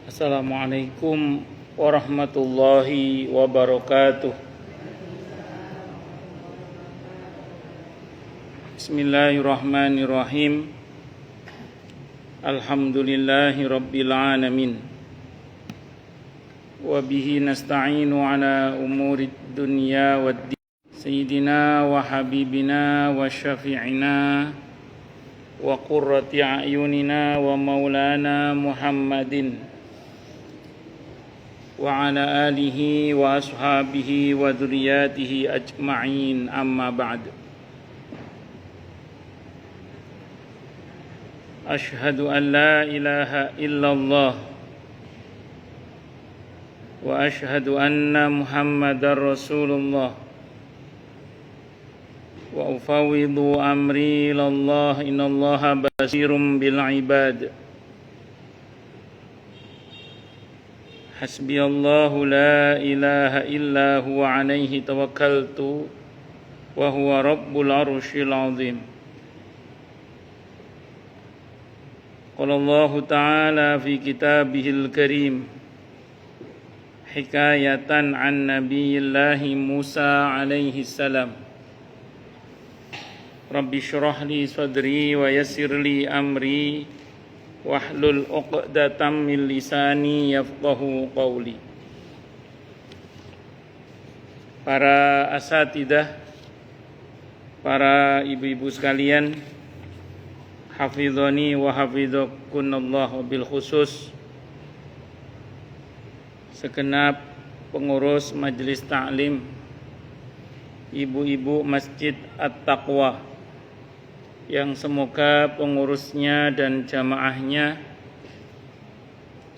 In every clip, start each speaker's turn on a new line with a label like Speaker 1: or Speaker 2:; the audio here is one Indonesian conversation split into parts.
Speaker 1: Assalamualaikum warahmatullahi wabarakatuh. Bismillahirrahmanirrahim. Alhamdulillahi rabbil alamin. Wa bihi nasta'inu ala umurid dunya waddin. Sayyidina wa habibina wa syafi'ina wa qurrati a'yunina wa maulana Muhammadin wa ala alihi wa ashabihi wa dzurriyyatihi ajma'in, amma ba'd. Asyhadu an la ilaha illallah wa asyhadu anna Muhammadar Rasulullah wa ufawwidu amri ilallah, innallaha basirum bil ibad. Hasbiyallahu la ilaha illa huwa alaihi tawakkaltu wa huwa rabbul arsyil azim. Qala Allah ta'ala fi kitabihil karim hikayatan an nabiyillahi Musa alaihi salam. Rabbi syrah li sadri wa yassir li amri wahlul 'uqdatam min lisani yafqahu qawli. Para asatidah, para ibu-ibu sekalian, hafizani wa hafizakunallah, bil khusus segenap pengurus majelis ta'lim, ibu-ibu Masjid At-Taqwa, yang semoga pengurusnya dan jamaahnya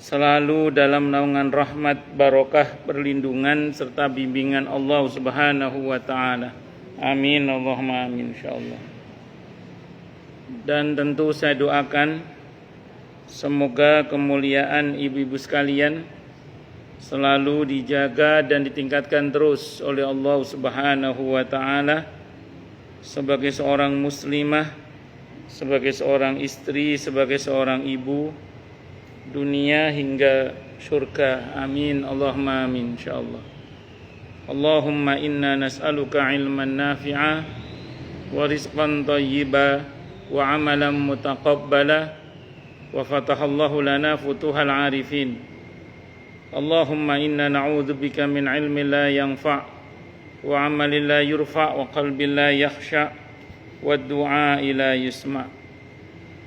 Speaker 1: selalu dalam naungan rahmat, barokah, perlindungan serta bimbingan Allah Subhanahu wa taala. Amin Allahumma amin insyaallah. Dan tentu saya doakan semoga kemuliaan ibu-ibu sekalian selalu dijaga dan ditingkatkan terus oleh Allah Subhanahu wa taala sebagai seorang muslimah, sebagai seorang istri, sebagai seorang ibu, dunia hingga surga. Amin Allahumma amin insyaallah. Allahumma inna nas'aluka ilman nafi'a wa rizqan thayyiba wa amalan mutaqabbala wa fatahallahu lana futuhal arifin. Allahumma inna na'udzubika min ilmin la yanfa' wa amalin la yurfa' wa qalbin la yakhsha' wa du'a la yusma'.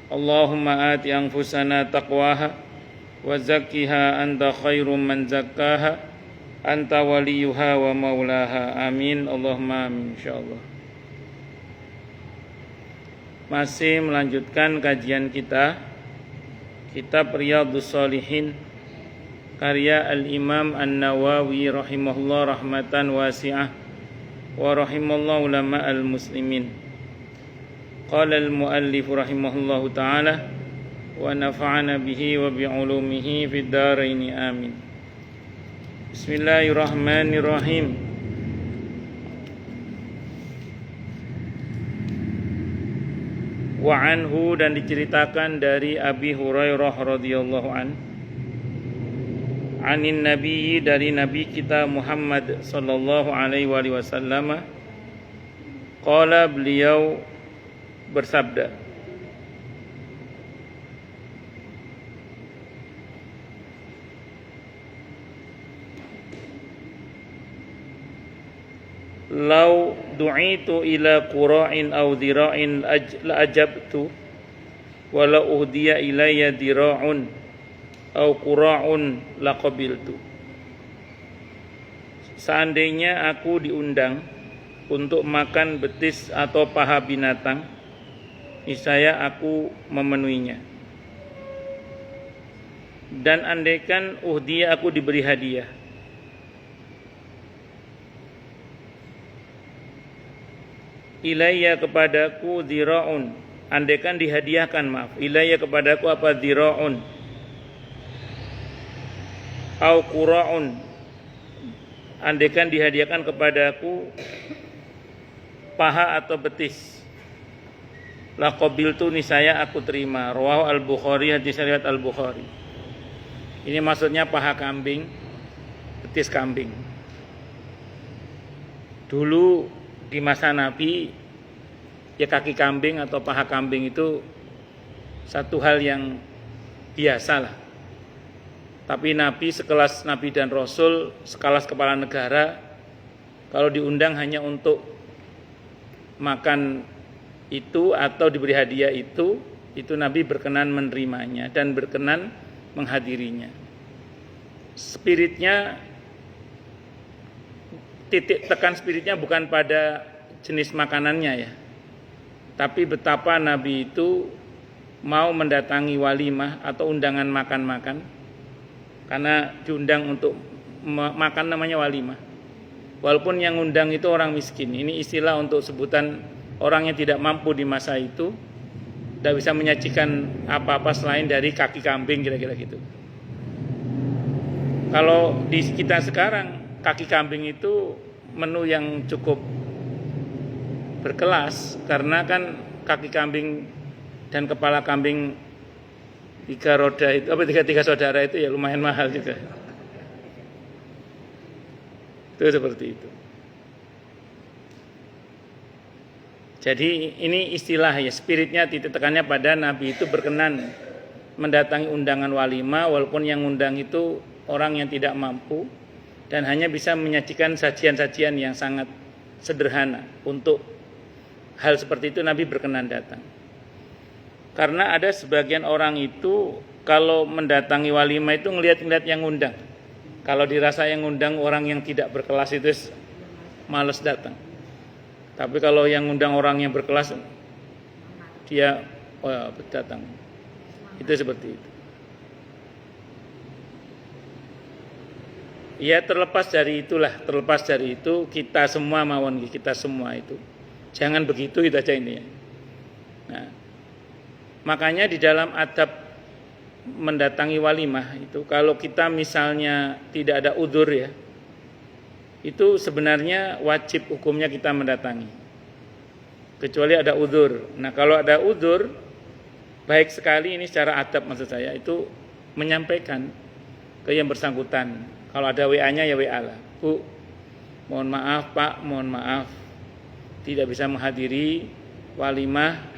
Speaker 1: Allahumma ati anfusana taqwaha wa zakkiha anta khairum man zakkaha anta waliyuha wa maulaha. Amin Allahumma amin insyaallah. Masih melanjutkan kajian kita kitab Riyadhus Shalihin karya Al-Imam An-Nawawi rahimahullah rahmatan wasi'ah wa rahimallahu ulama al-muslimin. Qala al-muallif rahimahullahu ta'ala wa nafa'ana bihi wa bi'ulumihi fid dharain amin. Bismillahirrahmanirrahim. Wa anhu, dan diceritakan dari Abi Hurairah radhiyallahu anhu, anin nabiyyi, dari nabi kita Muhammad sallallahu alaihi wasallam, qala, beliau bersabda, lau du'itu ila qura'in aw dira'in la ajabtu wa la uhdiya ilayya dira'un au qura'un laqabiltu. Seandainya aku diundang untuk makan betis atau paha binatang, niscaya aku memenuhinya. Dan andaikan uhdiyah, aku diberi hadiah, ilayya, kepadaku, dira'un, andaikan dihadiahkan, maaf, ilayya, kepadaku apa, dira'un au qura'un, andaikan dihadiahkan kepadaku paha atau betis, laqabiltu, niscaya aku terima. Rawahu al-Bukhari, hadis riwayat al-Bukhari. Ini maksudnya paha kambing, betis kambing. Dulu di masa Nabi, ya kaki kambing atau paha kambing itu satu hal yang biasa lah. Tapi Nabi sekelas Nabi dan Rasul, sekelas kepala negara, kalau diundang hanya untuk makan itu atau diberi hadiah itu Nabi berkenan menerimanya dan berkenan menghadirinya. Spiritnya, titik tekan spiritnya bukan pada jenis makanannya ya, tapi betapa Nabi itu mau mendatangi walimah atau undangan makan-makan, karena diundang untuk makan namanya walimah. Walaupun yang undang itu orang miskin, ini istilah untuk sebutan orang yang tidak mampu di masa itu, tidak bisa menyajikan apa-apa selain dari kaki kambing, kira-kira gitu. Kalau di kita sekarang, kaki kambing itu menu yang cukup berkelas, karena kan kaki kambing dan kepala kambing tiga saudara itu ya lumayan mahal juga. Itu seperti itu. Jadi ini istilah ya, spiritnya titik tekannya pada Nabi itu berkenan mendatangi undangan walimah walaupun yang undang itu orang yang tidak mampu dan hanya bisa menyajikan sajian-sajian yang sangat sederhana. Untuk hal seperti itu Nabi berkenan datang. Karena ada sebagian orang itu kalau mendatangi walimah itu ngelihat-ngelihat yang ngundang. Kalau dirasa yang ngundang orang yang tidak berkelas itu males datang. Tapi kalau yang ngundang orang yang berkelas, dia datang. Itu seperti itu. Ya terlepas dari itu kita semua mawon kita semua itu. Jangan begitu itu aja ini ya. Nah, makanya di dalam adab mendatangi walimah itu, kalau kita misalnya tidak ada udzur ya, itu sebenarnya wajib hukumnya kita mendatangi, kecuali ada udzur. Nah kalau ada udzur, baik sekali ini secara adab maksud saya itu menyampaikan ke yang bersangkutan. Kalau ada WA-nya ya WA lah, Bu, mohon maaf Pak, mohon maaf tidak bisa menghadiri walimah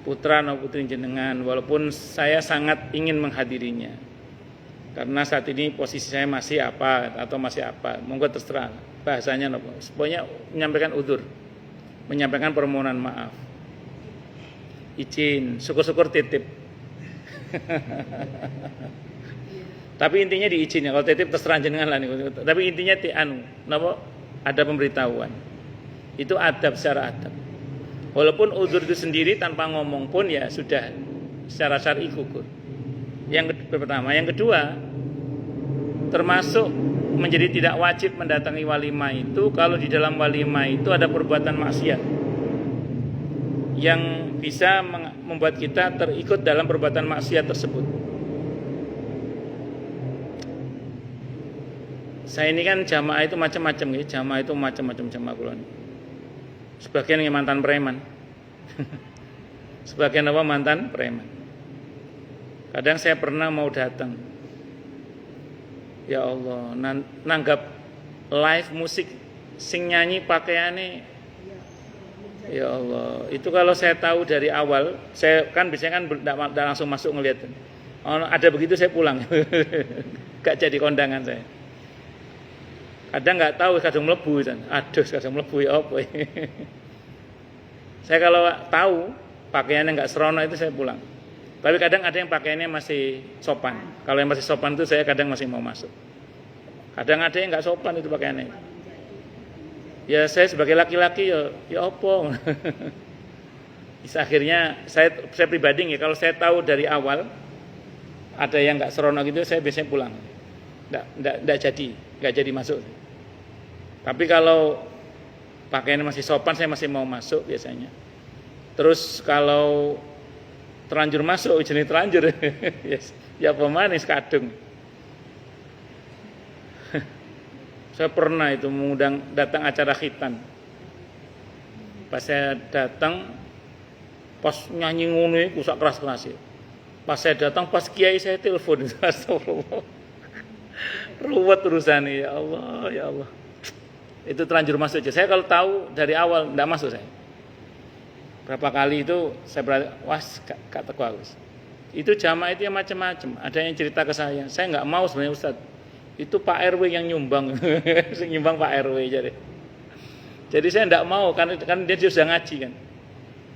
Speaker 1: putra atau putri jenengan, walaupun saya sangat ingin menghadirinya karena saat ini posisi saya masih apa atau masih apa, monggo terserah bahasanya nopo. Pokoknya menyampaikan udzur, menyampaikan permohonan maaf, izin, syukur-syukur titip. Tapi intinya diizin ya, kalau titip terserah jenengan lah nih. Tapi intinya nopo ada pemberitahuan. Itu adab, secara adab. Walaupun udzur itu sendiri tanpa ngomong pun ya sudah secara syar'i gugur. Yang pertama, yang kedua, termasuk menjadi tidak wajib mendatangi walimah itu kalau di dalam walimah itu ada perbuatan maksiat yang bisa membuat kita terikut dalam perbuatan maksiat tersebut. Saya ini kan jamaah itu macam-macam ya, jamaah itu macam-macam jamaah kula. Sebagian yang mantan preman. Sebagian apa mantan preman. Kadang saya pernah mau datang. Ya Allah, nanggap live musik sing nyanyi pakaiannya. Ya Allah, itu kalau saya tahu dari awal, saya kan biasanya kan tidak langsung masuk ngelihat. Oh, ada begitu saya pulang. Gak jadi kondangan saya. Kadang nggak tahu, kadang melebu kan. Aduh, kadang melebu ya apa. Saya kalau tahu pakaiannya nggak serono itu saya pulang. Tapi kadang ada yang pakaiannya masih sopan. Kalau yang masih sopan itu saya kadang masih mau masuk. Kadang ada yang nggak sopan itu pakaiannya. Ya saya sebagai laki-laki ya apa. Akhirnya saya pribadi ya, kalau saya tahu dari awal ada yang nggak serono gitu, saya biasanya pulang. Nggak jadi masuk. Tapi kalau pakaiannya masih sopan, saya masih mau masuk biasanya. Terus kalau terlanjur masuk, jenis terlanjur. Yes. Ya pemanis kadung. Saya pernah itu mengundang datang acara khitan. Pas saya datang, pas nyanyi ngono iku sak keras-keras. Pas saya datang, pas kiai saya telepon. Astagfirullah. Ruwet urusan ya Allah, ya Allah. Itu terlanjur masuk aja. Saya kalau tahu dari awal enggak masuk saya. Berapa kali itu saya berarti, gak teko aku. Itu jamaah itu yang macam-macam. Ada yang cerita ke saya nggak mau sebenarnya Ustaz. Itu Pak RW yang nyumbang. Nyumbang Pak RW jadi saya enggak mau kan dia sudah ngaji kan.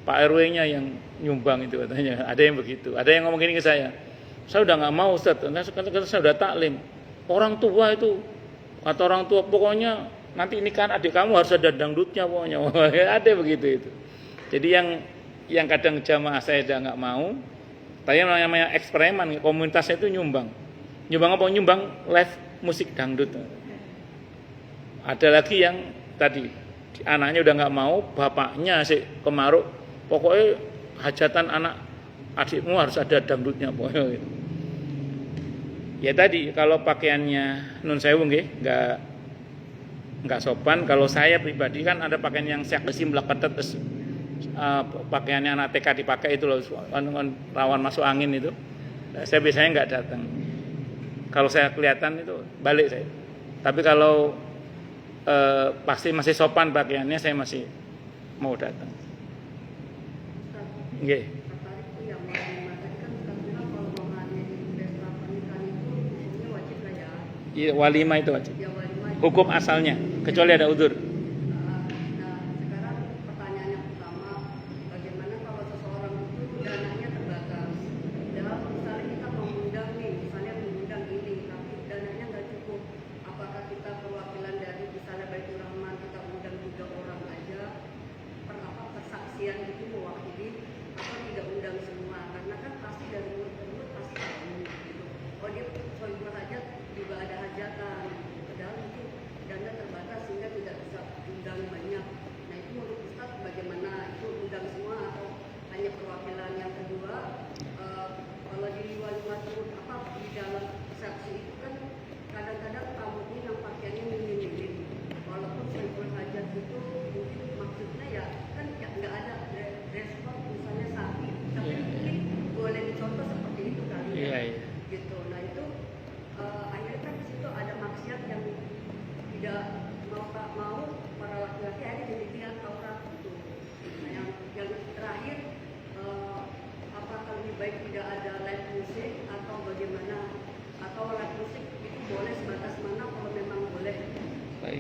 Speaker 1: Pak RW-nya yang nyumbang itu katanya. Ada yang begitu. Ada yang ngomong gini ke saya udah nggak mau Ustaz. Karena saya udah taklim. Orang tua itu atau orang tua pokoknya nanti ini kan adik kamu harus ada dangdutnya pokoknya. Ada begitu itu. Jadi yang kadang jamaah saya udah nggak mau. Tapi namanya eksperimen, komunitasnya itu nyumbang. Nyumbang apa? Nyumbang live musik dangdut. Ada lagi yang tadi anaknya udah nggak mau, bapaknya sih kemaruk. Pokoknya hajatan anak adikmu harus ada dangdutnya pokoknya. Gitu. Ya tadi kalau pakaiannya nun sewu nggih, nggak sopan. Kalau saya pribadi kan ada pakaian yang saya kesim belakang pakaiannya anak TK dipakai itu loh, rawan masuk angin itu. Saya biasanya nggak datang. Kalau saya kelihatan itu balik saya. Tapi kalau pasti masih sopan pakaiannya, saya masih mau datang. Nggih. Iya, walimah itu wajib. Hukum asalnya, kecuali ada udzur.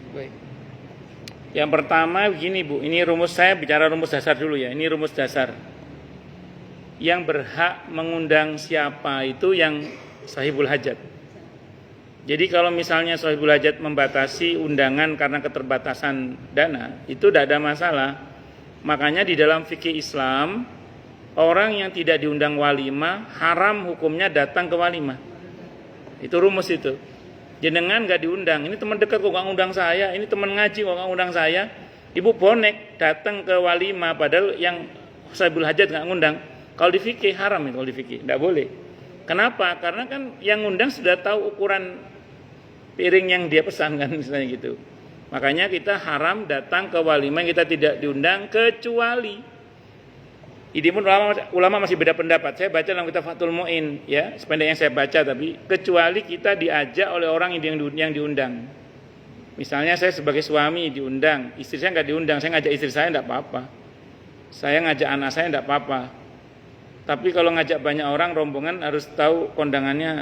Speaker 1: Baik. Yang pertama begini Bu, ini rumus, saya bicara rumus dasar dulu ya. Ini rumus dasar. Yang berhak mengundang siapa itu yang sahibul hajat. Jadi kalau misalnya sahibul hajat membatasi undangan karena keterbatasan dana, itu tidak ada masalah. Makanya di dalam fikih Islam, orang yang tidak diundang walimah haram hukumnya datang ke walimah. Itu rumus itu. Jenengan gak diundang, ini teman dekat kok gak ngundang saya, ini teman ngaji kok gak ngundang saya. Ibu bonek datang ke walimah padahal yang sahibul hajat gak ngundang. Kalau di fikih haram itu, kalau di fikih tidak boleh. Kenapa? Karena kan yang ngundang sudah tahu ukuran piring yang dia pesan kan, misalnya gitu. Makanya kita haram datang ke walimah yang kita tidak diundang, kecuali ini pun ulama masih beda pendapat. Saya baca dalam kitab Fathul Mu'in ya, sependek yang saya baca, tapi kecuali kita diajak oleh orang yang diundang. Misalnya saya sebagai suami diundang, istri saya nggak diundang, saya ngajak istri saya nggak apa-apa. Saya ngajak anak saya nggak apa-apa. Tapi kalau ngajak banyak orang rombongan harus tahu kondangannya.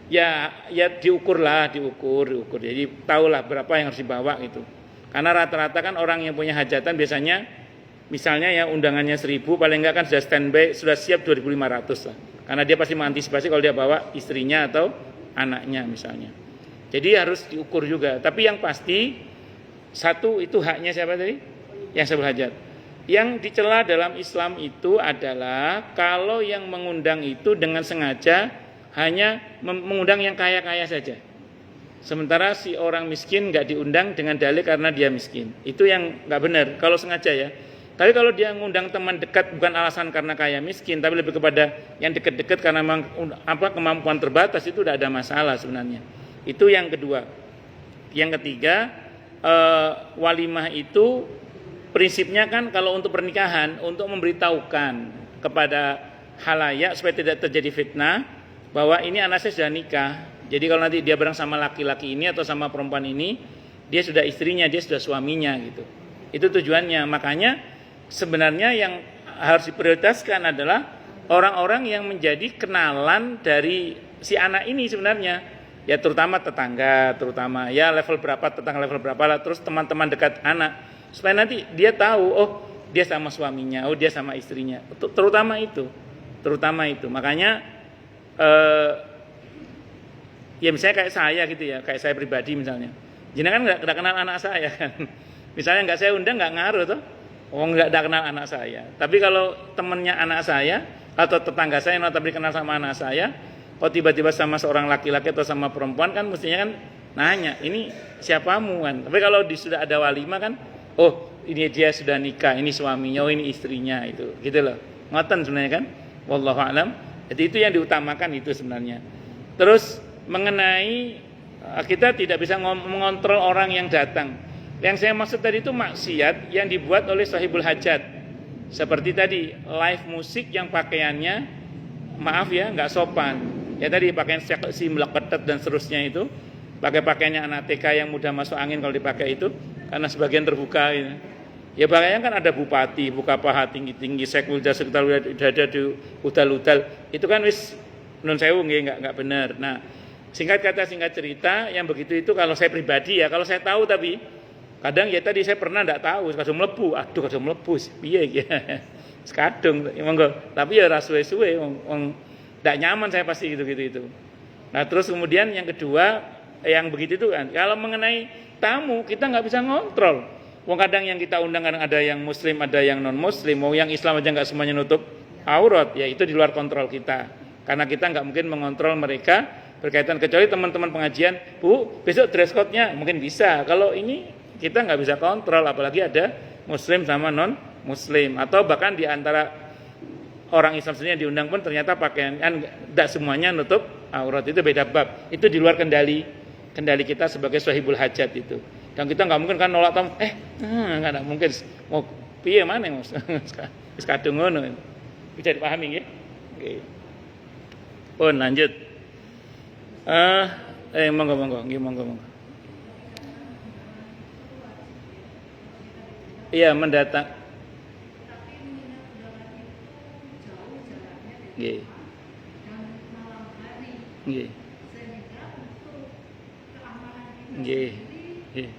Speaker 1: ya diukur. Jadi tahulah berapa yang harus dibawa gitu. Karena rata-rata kan orang yang punya hajatan biasanya misalnya ya undangannya 1.000, paling enggak kan sudah standby, sudah siap 2.500 lah. Karena dia pasti mengantisipasi kalau dia bawa istrinya atau anaknya misalnya. Jadi harus diukur juga. Tapi yang pasti satu itu haknya siapa tadi? Yang sahibul hajat. Yang dicela dalam Islam itu adalah kalau yang mengundang itu dengan sengaja hanya mengundang yang kaya-kaya saja. Sementara si orang miskin nggak diundang dengan dalih karena dia miskin. Itu yang nggak benar kalau sengaja ya. Tapi kalau dia ngundang teman dekat bukan alasan karena kaya miskin, tapi lebih kepada yang dekat-dekat karena memang kemampuan terbatas, itu tidak ada masalah sebenarnya. Itu yang kedua. Yang ketiga, walimah itu prinsipnya kan kalau untuk pernikahan untuk memberitahukan kepada halayak supaya tidak terjadi fitnah. bahwa ini anak saya sudah nikah. Jadi kalau nanti dia bareng sama laki-laki ini atau sama perempuan ini, dia sudah istrinya, dia sudah suaminya gitu. Itu tujuannya. Makanya sebenarnya yang harus diprioritaskan adalah orang-orang yang menjadi kenalan dari si anak ini sebenarnya. Ya terutama tetangga, terutama ya level berapa, tetangga level berapa lah, terus teman-teman dekat anak. Supaya nanti dia tahu, oh dia sama suaminya, oh dia sama istrinya. Terutama itu. Makanya ya misalnya kayak saya gitu ya, kayak saya pribadi misalnya. Jenengan nggak kenal anak saya kan. Misalnya nggak saya undang nggak ngaruh tuh. Oh nggak kenal anak saya. Tapi kalau temennya anak saya atau tetangga saya yang notabene kenal sama anak saya, kok tiba-tiba sama seorang laki-laki atau sama perempuan kan mestinya kan nanya, ini siapamu kan. Tapi kalau sudah ada walimah kan, oh ini dia sudah nikah, ini suaminya, oh ini istrinya itu, gitu loh. Ngoten sebenarnya kan. Wallahu a'lam. Jadi itu yang diutamakan itu sebenarnya. Terus mengenai kita tidak bisa mengontrol orang yang datang. Yang saya maksud tadi itu maksiat yang dibuat oleh sahibul hajat. Seperti tadi live musik yang pakaiannya maaf ya nggak sopan. Ya tadi pakaian seksi meleketet dan seterusnya itu. Pakai pakaiannya anak TK yang mudah masuk angin kalau dipakai itu karena sebagian terbuka gitu. Ya pakaian kan ada bupati, buka paha tinggi-tinggi, sekulja sekitar dada di udal-udal. Itu kan wis nun sewu nggak benar. Nah, singkat kata singkat cerita yang begitu itu kalau saya pribadi ya, kalau saya tahu tapi kadang ya tadi saya pernah enggak tahu, kadung mlebu, kadung mlebu piye ya. Sekadung monggo, tapi ya ra suwe-suwe wong enggak nyaman saya pasti gitu-gitu itu. Nah, terus kemudian yang kedua yang begitu itu kan, kalau mengenai tamu kita enggak bisa ngontrol. Wong kadang yang kita undang kadang ada yang muslim, ada yang non muslim, mau yang Islam aja enggak semuanya nutup aurat, ya itu di luar kontrol kita. Karena kita enggak mungkin mengontrol mereka berkaitan kecuali teman-teman pengajian, Bu, besok dress code-nya mungkin bisa. Kalau ini kita nggak bisa kontrol, apalagi ada muslim sama non muslim atau bahkan di antara orang Islam sendiri yang diundang pun ternyata pakaian kan tidak semuanya nutup aurat, itu beda bab, itu di luar kendali kita sebagai sahibul hajat itu. Dan kita nggak mungkin kan nolak tamu, nggak mungkin mau piye mana mas wis kadung ngono, bisa dipahami nggih? Oke. Pun lanjut. Monggo. Iya mendatang. Nggih. Nggih. Nggih. Nggih.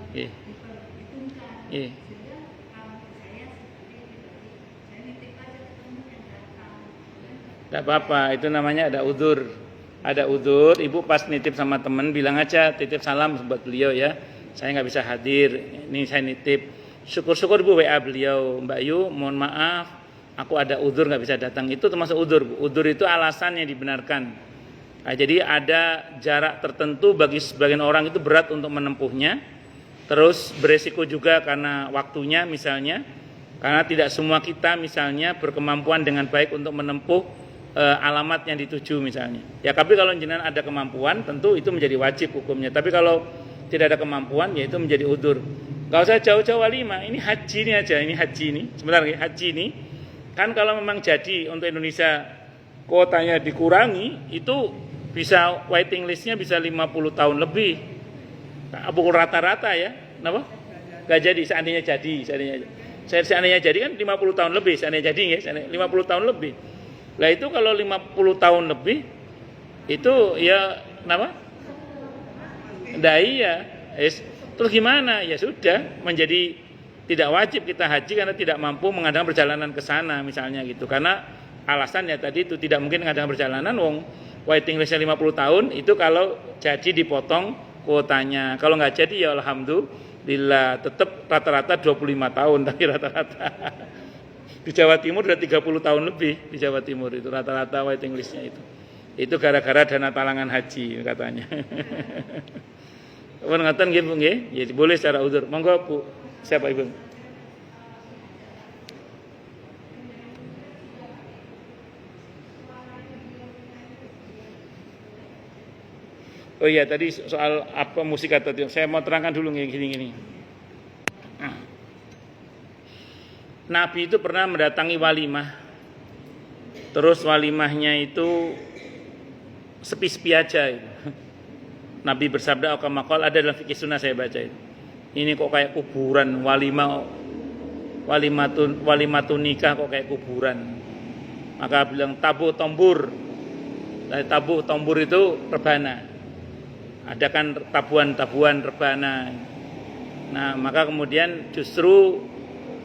Speaker 1: Nggih. Nggih. Tidak apa-apa, itu namanya ada udzur. Ada udzur, ibu pas nitip sama temen bilang aja titip salam buat beliau ya. Saya nggak bisa hadir, ini saya nitip. Syukur-syukur bu WA beliau, Mbak Yu, mohon maaf, aku ada udzur nggak bisa datang. Itu termasuk udzur. Udzur itu alasan yang dibenarkan. Nah, jadi ada jarak tertentu bagi sebagian orang itu berat untuk menempuhnya. Terus beresiko juga karena waktunya misalnya, karena tidak semua kita misalnya berkemampuan dengan baik untuk menempuh alamat yang dituju misalnya. Ya tapi kalau jenengan ada kemampuan tentu itu menjadi wajib hukumnya. Tapi kalau tidak ada kemampuan ya itu menjadi udzur. Gak usah jauh-jauh walimah, ini haji ini aja, ini haji ini. Sebentar haji ini kan kalau memang jadi untuk Indonesia kuotanya dikurangi itu bisa waiting listnya bisa 50 tahun lebih. Pukul rata-rata ya. Kenapa? Gak jadi seandainya jadi kan 50 tahun lebih seandainya jadi ya, 50 tahun lebih. Lah itu kalau 50 tahun lebih itu ya kenapa? Ndak iya. Terus gimana? Ya sudah menjadi tidak wajib kita haji karena tidak mampu mengadakan perjalanan ke sana misalnya gitu. Karena alasannya tadi itu tidak mungkin mengadakan perjalanan wong waiting listnya 50 tahun itu kalau jadi dipotong kuotanya. Kalau nggak jadi ya alhamdulillah tetap rata-rata 25 tahun tapi rata-rata. Di Jawa Timur sudah 30 tahun lebih di Jawa Timur itu rata-rata waiting listnya itu. Itu gara-gara dana talangan haji katanya. Pun ngaten nggih Bu nggih, ya boleh secara udzur. Monggo Bu, siapa Ibu? Oh iya tadi soal apa musik atau saya mau terangkan dulu gini. Nabi itu pernah mendatangi walimah. Terus walimahnya itu sepi-sepi aja itu. Nabi bersabda akamakal, ada dalam fikih sunnah saya baca itu. Ini kok kayak kuburan, walimatun nikah kok kayak kuburan. Maka bilang tabuh tombur. Tabuh tombur itu rebana. Ada kan tabuhan rebana. Nah, maka kemudian justru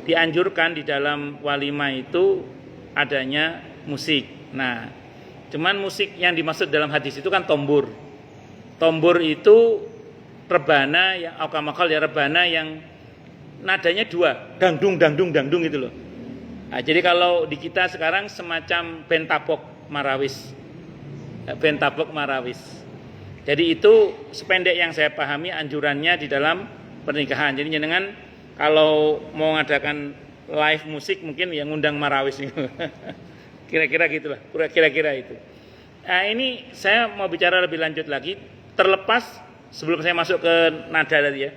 Speaker 1: dianjurkan di dalam walimah itu adanya musik. Nah, cuman musik yang dimaksud dalam hadis itu kan tombur. Tombur itu rebana yang aukamakal ya rebana yang nadanya dua, dangdung gitu loh. Nah, jadi kalau di kita sekarang semacam pentabok marawis. Jadi itu sependek yang saya pahami anjurannya di dalam pernikahan. Jadi jenengan kalau mau ngadakan live musik mungkin yang ngundang marawis gitu. Kira-kira gitulah, kira-kira itu. Nah, ini saya mau bicara lebih lanjut lagi, terlepas sebelum saya masuk ke nada tadi ya.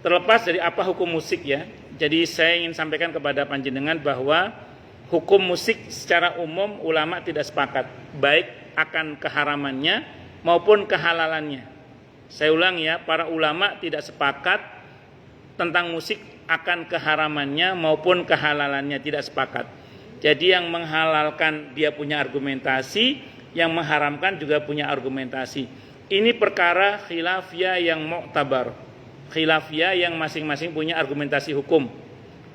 Speaker 1: Terlepas dari apa hukum musik ya. Jadi saya ingin sampaikan kepada panjenengan bahwa hukum musik secara umum ulama tidak sepakat, baik akan keharamannya maupun kehalalannya. Saya ulang ya, para ulama tidak sepakat tentang musik akan keharamannya maupun kehalalannya, tidak sepakat. Jadi yang menghalalkan dia punya argumentasi, yang mengharamkan juga punya argumentasi. Ini perkara khilafiyah yang mu'tabar, khilafiyah yang masing-masing punya argumentasi hukum.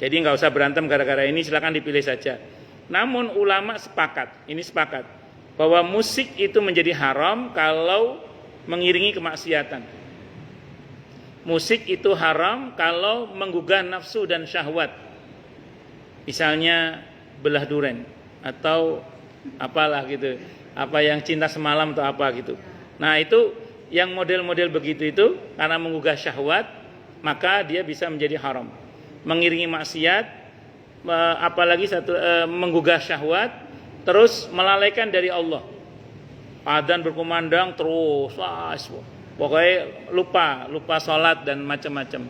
Speaker 1: Jadi nggak usah berantem gara-gara ini, silakan dipilih saja. Namun ulama sepakat, ini sepakat, bahwa musik itu menjadi haram kalau mengiringi kemaksiatan. Musik itu haram kalau menggugah nafsu dan syahwat. Misalnya belah duren atau apalah gitu, apa yang cinta semalam atau apa gitu. Nah, itu yang model-model begitu itu karena menggugah syahwat, maka dia bisa menjadi haram. Mengiringi maksiat, apalagi menggugah syahwat, terus melalaikan dari Allah. Adzan berkumandang terus, pokoknya lupa sholat dan macam-macam.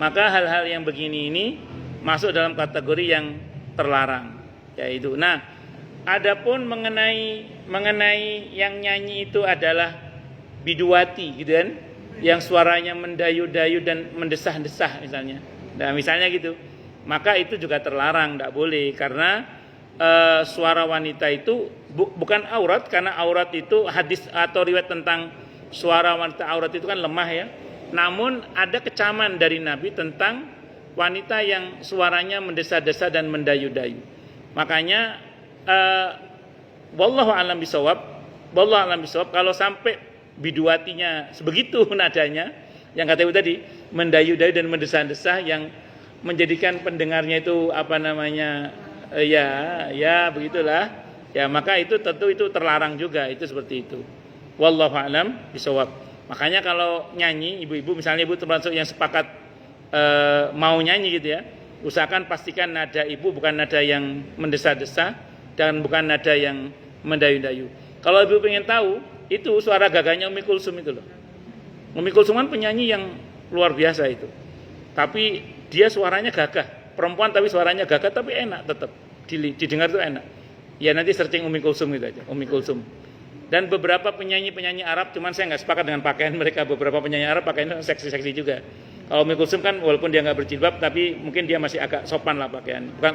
Speaker 1: Maka hal-hal yang begini ini masuk dalam kategori yang terlarang, yaitu. Nah, adapun mengenai yang nyanyi itu adalah biduati, gitu kan, yang suaranya mendayu-dayu dan mendesah-desah misalnya. Nah, misalnya gitu, maka itu juga terlarang, tidak boleh, karena suara wanita itu bukan aurat, karena aurat itu hadis atau riwayat tentang suara wanita aurat itu kan lemah ya. Namun ada kecaman dari Nabi tentang wanita yang suaranya mendesah-desah dan mendayu-dayu. Makanya wallahu a'lam bishawab, kalau sampai biduatinya sebegitu nadanya, yang kata ibu tadi, mendayu-dayu dan mendesah-desah yang menjadikan pendengarnya itu apa namanya, ya begitulah, ya maka itu tentu itu terlarang juga, itu seperti itu. Wallahu a'lam bishawab. Makanya kalau nyanyi, ibu-ibu misalnya ibu termasuk yang sepakat mau nyanyi gitu ya, usahakan pastikan nada ibu bukan nada yang mendesah-desah dan bukan nada yang mendayu-dayu. Kalau ibu pengen tahu, itu suara gagahnya Umi Kulsum itu loh. Umi Kulsum kan penyanyi yang luar biasa itu. Tapi dia suaranya gagah, perempuan tapi suaranya gagah tapi enak tetap. Didengar itu enak. Ya nanti searching Umi Kulsum gitu aja, Umi Kulsum. Dan beberapa penyanyi Arab, cuman saya nggak sepakat dengan pakaian mereka. Beberapa penyanyi Arab pakaiannya seksi-seksi juga. Kalau Umi Kulsum kan walaupun dia nggak berjilbab, tapi mungkin dia masih agak sopan lah pakaian. Bukan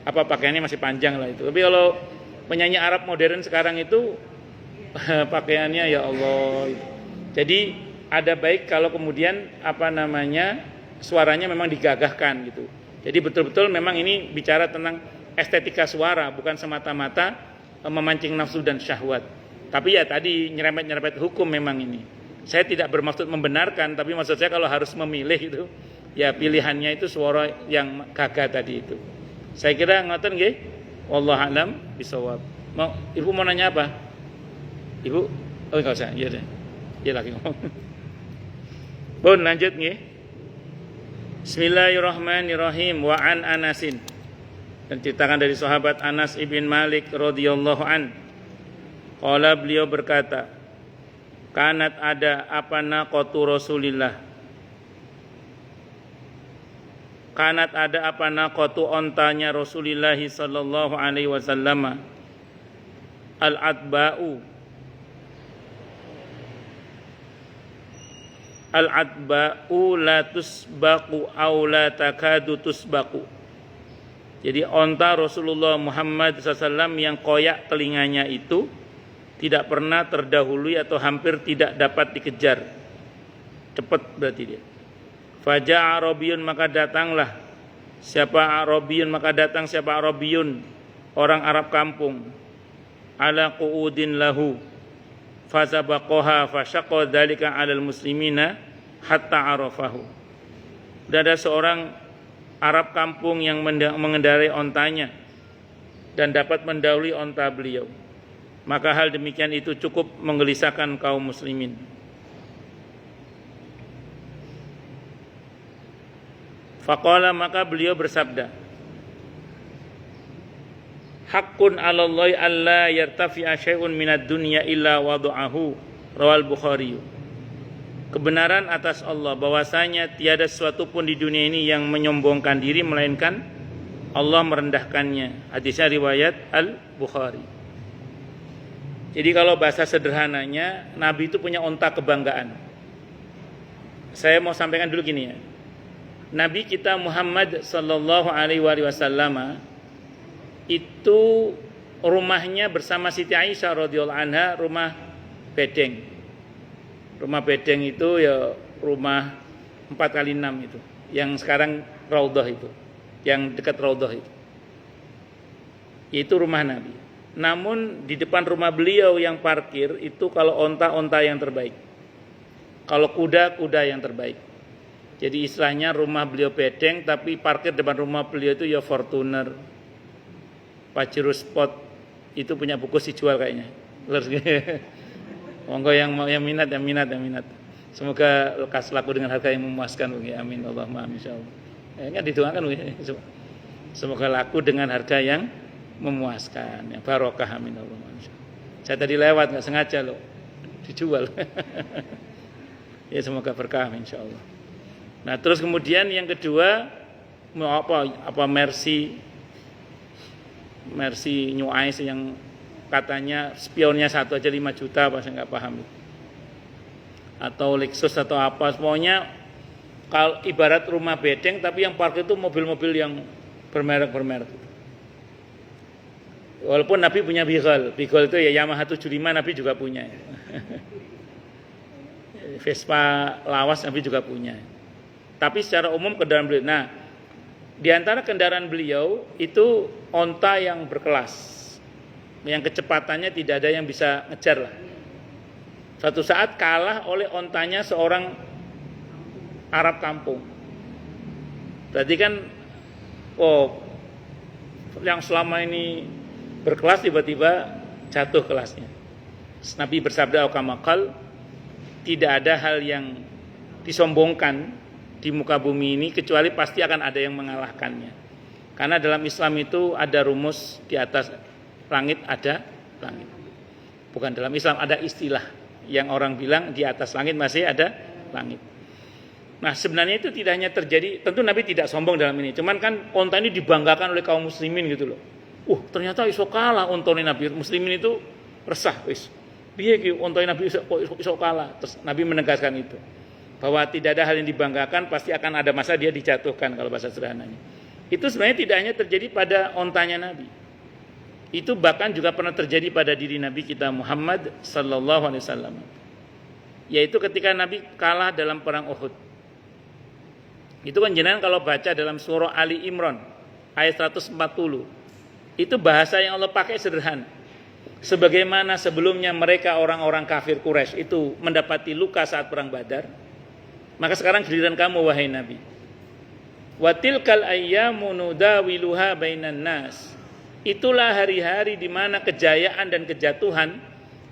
Speaker 1: apa pakaiannya masih panjang lah itu. Tapi kalau penyanyi Arab modern sekarang itu pakaiannya ya Allah. Jadi ada baik kalau kemudian apa namanya suaranya memang digagahkan gitu. Jadi betul-betul memang ini bicara tentang estetika suara, bukan semata-mata memancing nafsu dan syahwat. Tapi ya tadi nyerempet hukum memang ini. Saya tidak bermaksud membenarkan, tapi maksud saya kalau harus memilih itu, ya pilihannya itu suara yang gagah tadi itu. Saya kira ngoten nggih. Wallahu a'lam bishawab. Ibu mau nanya apa? Ibu? Oh enggak usah, iya deh. Dia lagi ngomong. Pun lanjut nggih. Bismillahirrahmanirrahim. Wa an Anasin. Dan ceritakan dari sahabat Anas ibn Malik radhiyallahu an. Qala beliau berkata, kanat ada apa naqatu Rasulillah. Kanat ada apa naqatu ontanya Rasulillah sallallahu alaihi wasallam. al-atba'u la tusbaqu aw la takadu tusbaqu. Jadi onta Rasulullah Muhammad SAW yang koyak telinganya itu tidak pernah terdahului atau hampir tidak dapat dikejar. Cepat berarti dia. Faja'a Arabiyun, maka datanglah siapa Arabiyun, orang Arab kampung, ala qu'udin lahu fazabaqaha fasyaqqa dzalika 'alal muslimina hatta arafahu. Dan ada seorang Arab kampung yang mengendarai ontanya dan dapat mendahului onta beliau. Maka hal demikian itu cukup menggelisahkan kaum muslimin. Faqala, maka beliau bersabda, haqqun 'alallahi alla yartafi'a syai'un minad dunya illa wada'ahu, rawal Bukhari. Kebenaran atas Allah bahwasanya tiada sesuatu pun di dunia ini yang menyombongkan diri melainkan Allah merendahkannya. Hadisnya riwayat Al-Bukhari. Jadi kalau bahasa sederhananya, Nabi itu punya onta kebanggaan. Saya mau sampaikan dulu gini ya. Nabi kita Muhammad sallallahu alaihi wasallam itu rumahnya bersama Siti Aisyah radhiyallahu anha rumah bedeng. Rumah bedeng itu ya rumah 4x6 itu, yang sekarang Raudhah itu, yang dekat Raudhah itu. Itu rumah Nabi. Namun di depan rumah beliau yang parkir itu kalau onta-onta yang terbaik. Kalau kuda yang terbaik. Jadi istilahnya rumah beliau bedeng, tapi parkir depan rumah beliau itu ya Fortuner, Pajero Sport. Itu punya buku sih jual kayaknya. Monggo yang minat. Semoga lekas laku dengan harga yang memuaskan. Amin Allahumma amin insyaallah. Enggak didoakan. Semoga laku dengan harga yang memuaskan, yang barokah, amin Allahumma amin. Saya tadi lewat enggak sengaja loh. Dijual. Ya semoga berkah insyaallah. Nah, terus kemudian yang kedua apa Mercy New Ice yang katanya spionnya satu aja 5 juta, apa saya nggak paham. Atau Lexus atau apa, semuanya kalau ibarat rumah bedeng tapi yang parkir itu mobil-mobil yang bermerek. Walaupun Nabi punya Beagle itu ya Yamaha 75 Nabi juga punya. Vespa lawas Nabi juga punya. Tapi secara umum kendaraan beliau. Nah, di antara kendaraan beliau itu onta yang berkelas, yang kecepatannya tidak ada yang bisa ngejar lah. Suatu saat kalah oleh ontanya seorang Arab kampung. Berarti kan, yang selama ini berkelas tiba-tiba jatuh kelasnya. Nabi bersabda al-kamakal, tidak ada hal yang disombongkan di muka bumi ini kecuali pasti akan ada yang mengalahkannya. Karena dalam Islam itu ada rumus, di atas langit ada langit. Bukan dalam Islam, ada istilah yang orang bilang di atas langit masih ada langit. Nah, sebenarnya itu tidak hanya terjadi, tentu Nabi tidak sombong dalam ini. Cuman kan onta ini dibanggakan oleh kaum muslimin gitu loh. Ternyata iso kalah ontone Nabi. Muslimin itu resah wis. Piye ki ontone Nabi iso kalah? Terus Nabi menegaskan itu, bahwa tidak ada hal yang dibanggakan, pasti akan ada masa dia dijatuhkan kalau bahasa sederhananya. Itu sebenarnya tidak hanya terjadi pada ontanya Nabi. Itu bahkan juga pernah terjadi pada diri Nabi kita Muhammad sallallahu alaihi wasallam. Yaitu ketika Nabi kalah dalam perang Uhud. Itu kan jenengan kalau baca dalam surah Ali Imran ayat 140. Itu bahasa yang Allah pakai sederhana. Sebagaimana sebelumnya mereka orang-orang kafir Quraisy itu mendapati luka saat perang Badar, maka sekarang giliran kamu wahai Nabi. Wa tilkal ayyamu nudawiluha bainan nas. Itulah hari-hari di mana kejayaan dan kejatuhan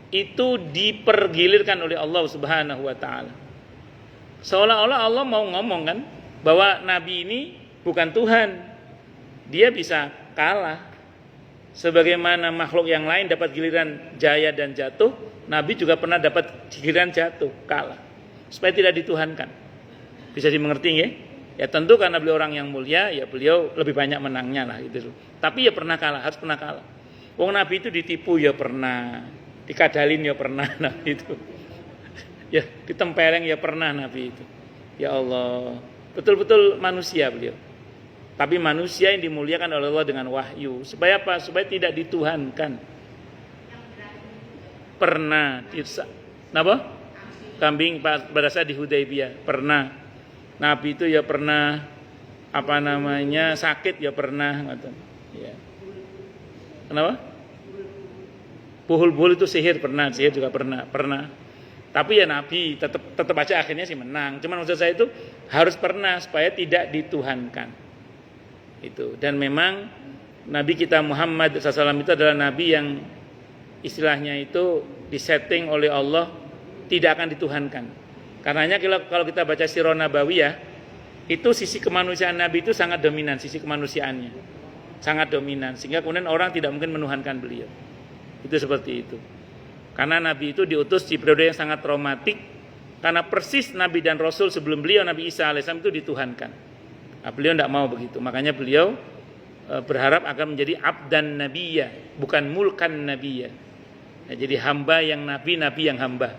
Speaker 1: itu dipergilirkan oleh Allah Subhanahu wa taala. Seolah-olah Allah mau ngomong kan bahwa Nabi ini bukan Tuhan. Dia bisa kalah. Sebagaimana makhluk yang lain dapat giliran jaya dan jatuh, Nabi juga pernah dapat giliran jatuh, kalah. Supaya tidak dituhankan. Bisa dimengerti ya? Ya tentu karena beliau orang yang mulia, ya beliau lebih banyak menangnya lah gitu. Tapi ya pernah kalah, harus pernah kalah. Wong Nabi itu ditipu ya pernah, dikadalin ya pernah Nabi itu. Ya, ditempeleng ya pernah Nabi itu. Ya Allah, betul-betul manusia beliau. Tapi manusia yang dimuliakan oleh Allah dengan wahyu. Supaya apa? Supaya tidak dituhankan. Pernah, kenapa? Kambing pada saat di Hudaybiyah pernah. Nabi itu ya pernah sakit ya pernah ngoten. Ya. Kenapa? Buhul-buhul itu sihir juga pernah. Tapi ya Nabi tetap aja akhirnya sih menang. Cuman maksud saya itu harus pernah supaya tidak dituhankan. Itu. Dan memang Nabi kita Muhammad SAW itu adalah Nabi yang istilahnya itu disetting oleh Allah tidak akan dituhankan. Karenanya kalau kita baca Sirah Nabawiyah, itu sisi kemanusiaan Nabi itu sangat dominan, sisi kemanusiaannya sangat dominan, sehingga kemudian orang tidak mungkin menuhankan beliau. Itu seperti itu. Karena Nabi itu diutus di periode yang sangat traumatik, karena persis Nabi dan Rasul sebelum beliau, Nabi Isa alaihissalam itu dituhankan. Nah, beliau tidak mau begitu, makanya beliau berharap akan menjadi abdan nabiyya, bukan mulkan nabiyya. Nah, jadi hamba yang nabi yang hamba.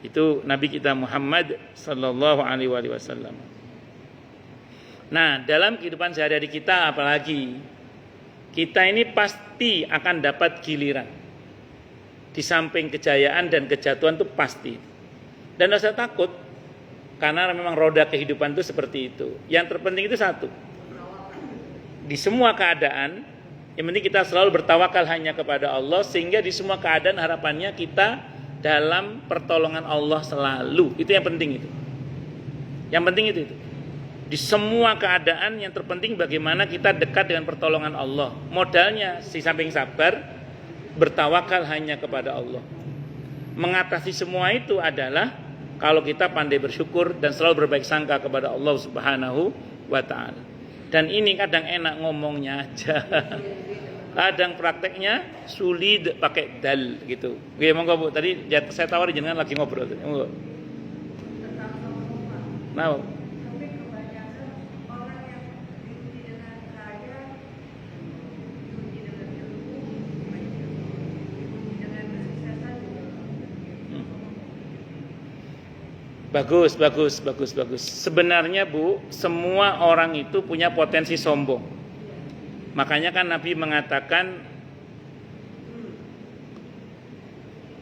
Speaker 1: Itu Nabi kita Muhammad sallallahu alaihi wasallam. Nah, dalam kehidupan sehari-hari kita apalagi kita ini pasti akan dapat giliran. Di samping kejayaan dan kejatuhan itu pasti. Dan tidak usah takut karena memang roda kehidupan itu seperti itu. Yang terpenting itu satu. Di semua keadaan yang penting kita selalu bertawakal hanya kepada Allah, sehingga di semua keadaan harapannya kita dalam pertolongan Allah selalu. Itu yang penting itu. Yang penting itu. Di semua keadaan yang terpenting bagaimana kita dekat dengan pertolongan Allah. Modalnya di samping sabar, bertawakal hanya kepada Allah. Mengatasi semua itu adalah kalau kita pandai bersyukur dan selalu berbaik sangka kepada Allah Subhanahu wa taala. Dan ini kadang enak ngomongnya aja. Kadang prakteknya sulit pakai dal gitu. Oke, monggo Bu. Tadi saya tawari jenengan lagi ngobrol. Monggo. Nah. Bagus. Sebenarnya Bu, semua orang itu punya potensi sombong. Makanya kan Nabi mengatakan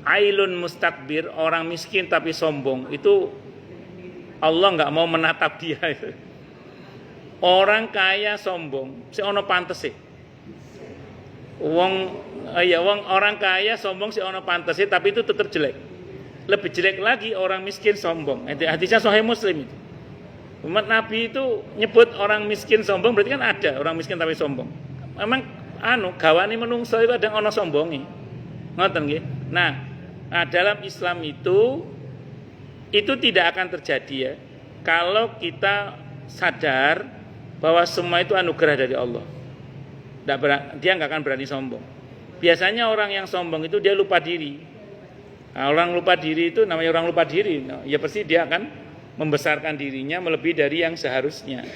Speaker 1: ailun mustakbir, orang miskin tapi sombong, itu Allah nggak mau menatap dia itu. Orang kaya sombong, si ono pantese. Orang kaya sombong si ono pantese, tapi itu tetap jelek. Lebih jelek lagi orang miskin sombong. Hadisnya Sahih Muslim itu. Umat Nabi itu nyebut orang miskin sombong, berarti kan ada orang miskin tapi sombong. Memang gawane menungso itu ada ono sombongi. Ngoten nggih. Nah, dalam Islam itu tidak akan terjadi ya kalau kita sadar bahwa semua itu anugerah dari Allah. Dia nggak akan berani sombong. Biasanya orang yang sombong itu dia lupa diri. Nah, orang lupa diri itu namanya orang lupa diri. Nah, ya pasti dia akan membesarkan dirinya melebihi dari yang seharusnya.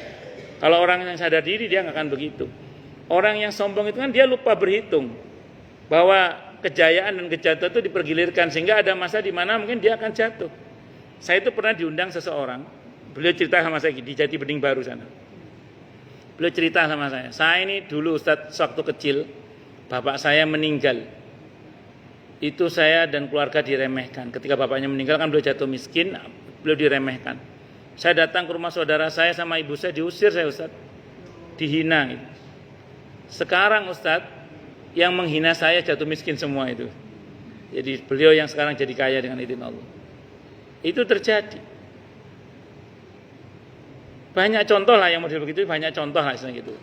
Speaker 1: Kalau orang yang sadar diri dia nggak akan begitu. Orang yang sombong itu kan dia lupa berhitung bahwa kejayaan dan kejatuhan itu dipergilirkan, sehingga ada masa di mana mungkin dia akan jatuh. Saya itu pernah diundang seseorang, beliau cerita sama saya di Jati Bening Baru sana. Beliau cerita sama saya ini dulu Ustadz waktu kecil bapak saya meninggal. Itu saya dan keluarga diremehkan. Ketika bapaknya meninggal kan beliau jatuh miskin, beliau diremehkan. Saya datang ke rumah saudara saya sama ibu saya, diusir saya Ustadz, dihina gitu. Sekarang Ustadz yang menghina saya jatuh miskin semua itu. Jadi beliau yang sekarang jadi kaya dengan izin Allah. Itu terjadi. Banyak contoh lah yang model begitu, banyak contoh lah gitu.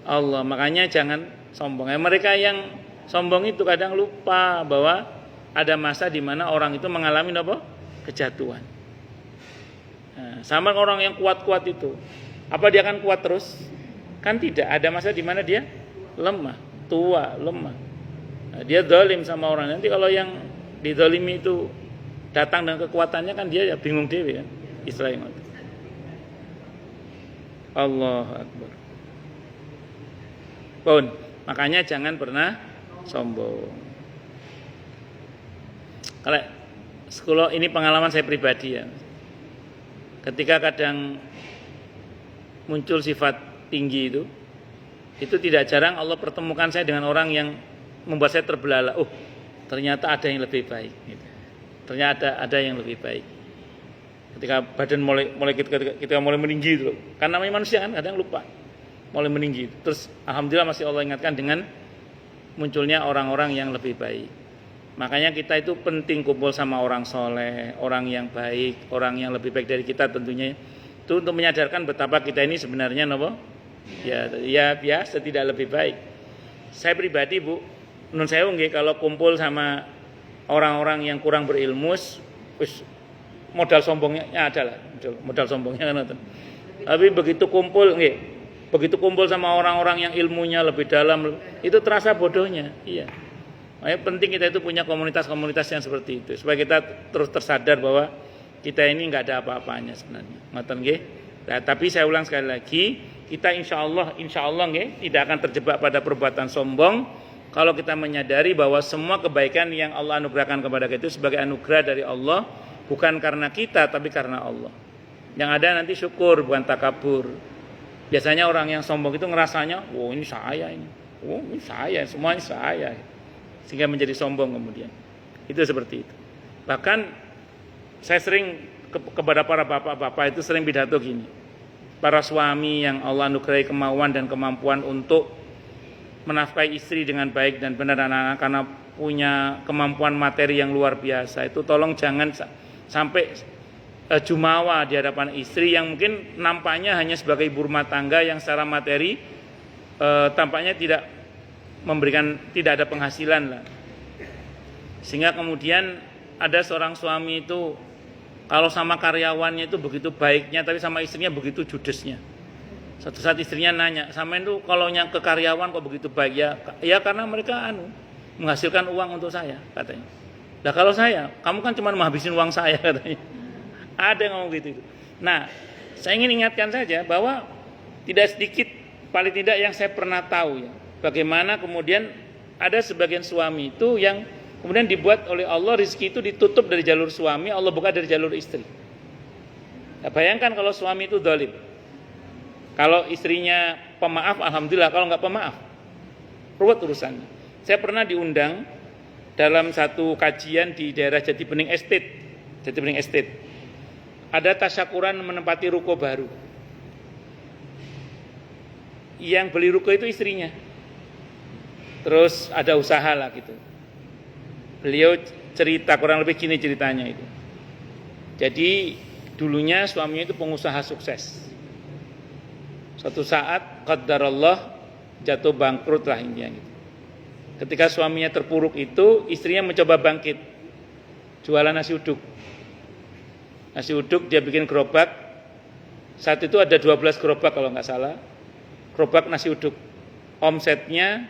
Speaker 1: Allah, makanya jangan sombong. Mereka yang sombong itu kadang lupa bahwa ada masa di mana orang itu mengalami apa? Kejatuhan. Nah, sama orang yang kuat-kuat itu. Apa dia akan kuat terus? Kan tidak, ada masa di mana dia lemah, tua, lemah. Nah, dia zalim sama orang. Nanti kalau yang dizalimi itu datang dengan kekuatannya kan dia ya bingung dewe kan. Istilahnya. Allahu Akbar. Pun, Makanya jangan pernah sombong. Kalau ini pengalaman saya pribadi ya. Ketika kadang muncul sifat tinggi itu tidak jarang Allah pertemukan saya dengan orang yang membuat saya terbelalak. Oh, ternyata ada yang lebih baik. Gitu. Ternyata ada yang lebih baik. Ketika badan mulai kita mulai meninggi itu, kan namanya manusia kan kadang lupa, mulai meninggi. Terus alhamdulillah masih Allah ingatkan dengan munculnya orang-orang yang lebih baik. Makanya kita itu penting kumpul sama orang soleh, orang yang baik, orang yang lebih baik dari kita tentunya. Itu untuk menyadarkan betapa kita ini sebenarnya ya biasa tidak lebih baik. Saya pribadi Bu, menurut saya kalau kumpul sama orang-orang yang kurang berilmu, modal sombongnya ada lah, modal sombongnya kan. Tapi begitu kumpul sama orang-orang yang ilmunya lebih dalam, itu terasa bodohnya. Iya. Makanya penting kita itu punya komunitas-komunitas yang seperti itu supaya kita terus tersadar bahwa kita ini nggak ada apa-apanya sebenarnya. Ngoten nggih. Nah, tapi saya ulang sekali lagi, kita insya Allah nggih tidak akan terjebak pada perbuatan sombong kalau kita menyadari bahwa semua kebaikan yang Allah anugerahkan kepada kita itu sebagai anugerah dari Allah, bukan karena kita tapi karena Allah. Yang ada nanti syukur bukan takabur. Biasanya orang yang sombong itu ngerasanya, "Oh, ini saya ini. Oh, ini saya, semuanya saya." Sehingga menjadi sombong kemudian. Itu seperti itu. Bahkan saya sering kepada para bapak-bapak itu sering pidato gini. Para suami yang Allah anugerahi kemauan dan kemampuan untuk menafkahi istri dengan baik dan benar anak-anak karena punya kemampuan materi yang luar biasa, itu tolong jangan sampai jumawa di hadapan istri yang mungkin nampaknya hanya sebagai ibu rumah tangga yang secara materi tampaknya tidak ada penghasilan lah. Sehingga kemudian ada seorang suami itu kalau sama karyawannya itu begitu baiknya, tapi sama istrinya begitu judesnya. Suatu saat istrinya nanya, "Sama itu kalau yang ke karyawan kok begitu baik?" Ya karena mereka menghasilkan uang untuk saya, katanya. Nah kalau saya, kamu kan cuma menghabisin uang saya, katanya. Ada yang ngomong gitu. Nah, saya ingin ingatkan saja bahwa tidak sedikit, paling tidak yang saya pernah tahu ya, bagaimana kemudian ada sebagian suami itu yang kemudian dibuat oleh Allah rezeki itu ditutup dari jalur suami, Allah buka dari jalur istri. Nah, bayangkan kalau suami itu zalim. Kalau istrinya pemaaf, alhamdulillah. Kalau enggak pemaaf, ruwet urusannya. Saya pernah diundang dalam satu kajian di daerah Jati Bening Estate. Ada tasyakuran menempati ruko baru. Yang beli ruko itu istrinya. Terus ada usaha lah gitu. Beliau cerita kurang lebih gini ceritanya itu. Jadi dulunya suaminya itu pengusaha sukses. Suatu saat qadarullah jatuh bangkrut lah intinya gitu. Ketika suaminya terpuruk itu, istrinya mencoba bangkit. Jualan nasi uduk. Nasi uduk dia bikin gerobak. Saat itu ada 12 gerobak kalau nggak salah. Gerobak nasi uduk. Omsetnya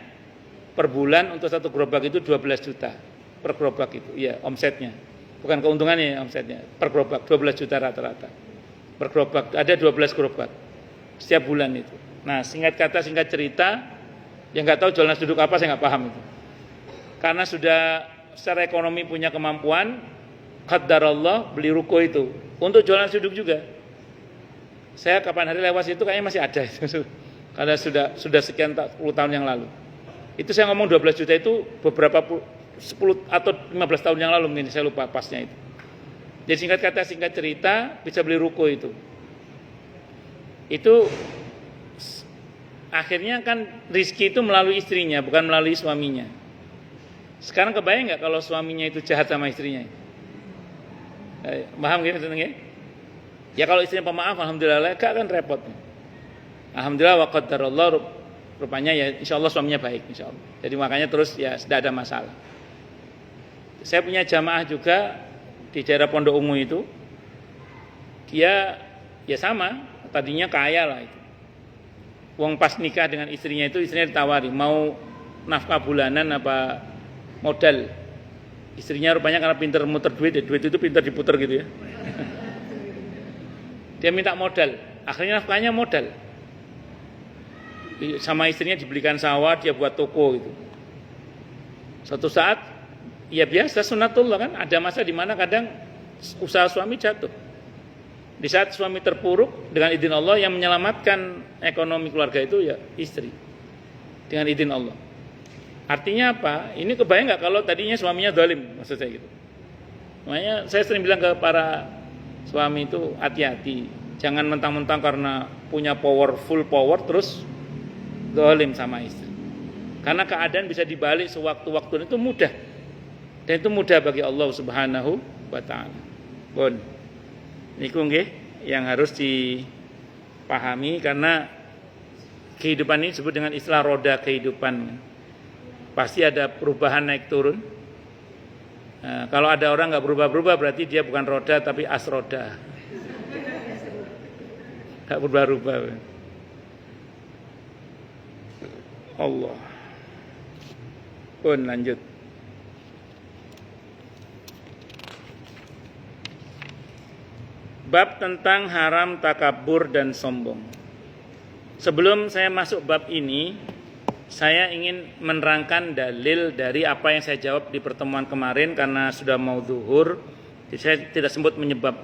Speaker 1: per bulan untuk satu gerobak itu 12 juta. Per gerobak itu, iya omsetnya. Bukan keuntungannya omsetnya. Per gerobak 12 juta rata-rata. Per gerobak, ada 12 gerobak. Setiap bulan itu. Nah singkat cerita, yang nggak tahu jual nasi uduk apa saya nggak paham itu. Karena sudah secara ekonomi punya kemampuan, qadarullah beli ruko itu untuk jualan nasi uduk juga. Saya kapan hari lewat itu kayaknya masih ada itu. Karena sudah sekian 10 tahun yang lalu. Itu saya ngomong 12 juta itu beberapa 10 atau 15 tahun yang lalu mungkin, saya lupa pasnya itu. Jadi singkat cerita bisa beli ruko itu. Itu akhirnya kan rizki itu melalui istrinya, bukan melalui suaminya. Sekarang kebayang nggak kalau suaminya itu jahat sama istrinya? Paham gitu ya? Ya kalau istrinya pemaaf, alhamdulillah, gak akan repot. Alhamdulillah wa qadarullah, rupanya ya insya Allah suaminya baik, insya Allah. Jadi makanya terus ya tidak ada masalah. Saya punya jamaah juga di daerah Pondok Ungu itu. Dia ya sama, tadinya kaya lah itu. Uang pas nikah dengan istrinya itu, istrinya ditawari mau nafkah bulanan apa modal. Istrinya rupanya karena pintar muter duit itu pintar diputer gitu ya. Dia minta modal, akhirnya nafkahnya modal. sama istrinya dibelikan sawah, dia buat toko gitu. Suatu saat, ya biasa sunatullah kan, ada masa di mana kadang usaha suami jatuh. Di saat suami terpuruk, dengan izin Allah yang menyelamatkan ekonomi keluarga itu ya istri. Dengan izin Allah. Artinya apa? Ini kebayang nggak kalau tadinya suaminya zalim, maksud saya gitu. Makanya saya sering bilang ke para suami itu hati-hati, jangan mentang-mentang karena punya full power terus zalim sama istri. Karena keadaan bisa dibalik sewaktu-waktu itu mudah. Dan itu mudah bagi Allah Subhanahu wa taala. Bon. Niku nggih yang harus dipahami karena kehidupan ini disebut dengan istilah roda kehidupan. Pasti ada perubahan naik turun. Nah, kalau ada orang nggak berubah-berubah berarti dia bukan roda tapi as roda. Nggak berubah-ubah. Allah. Pun lanjut. Bab tentang haram takabur dan sombong. Sebelum saya masuk bab ini, saya ingin menerangkan dalil dari apa yang saya jawab di pertemuan kemarin karena sudah mau zuhur. Jadi saya tidak sempat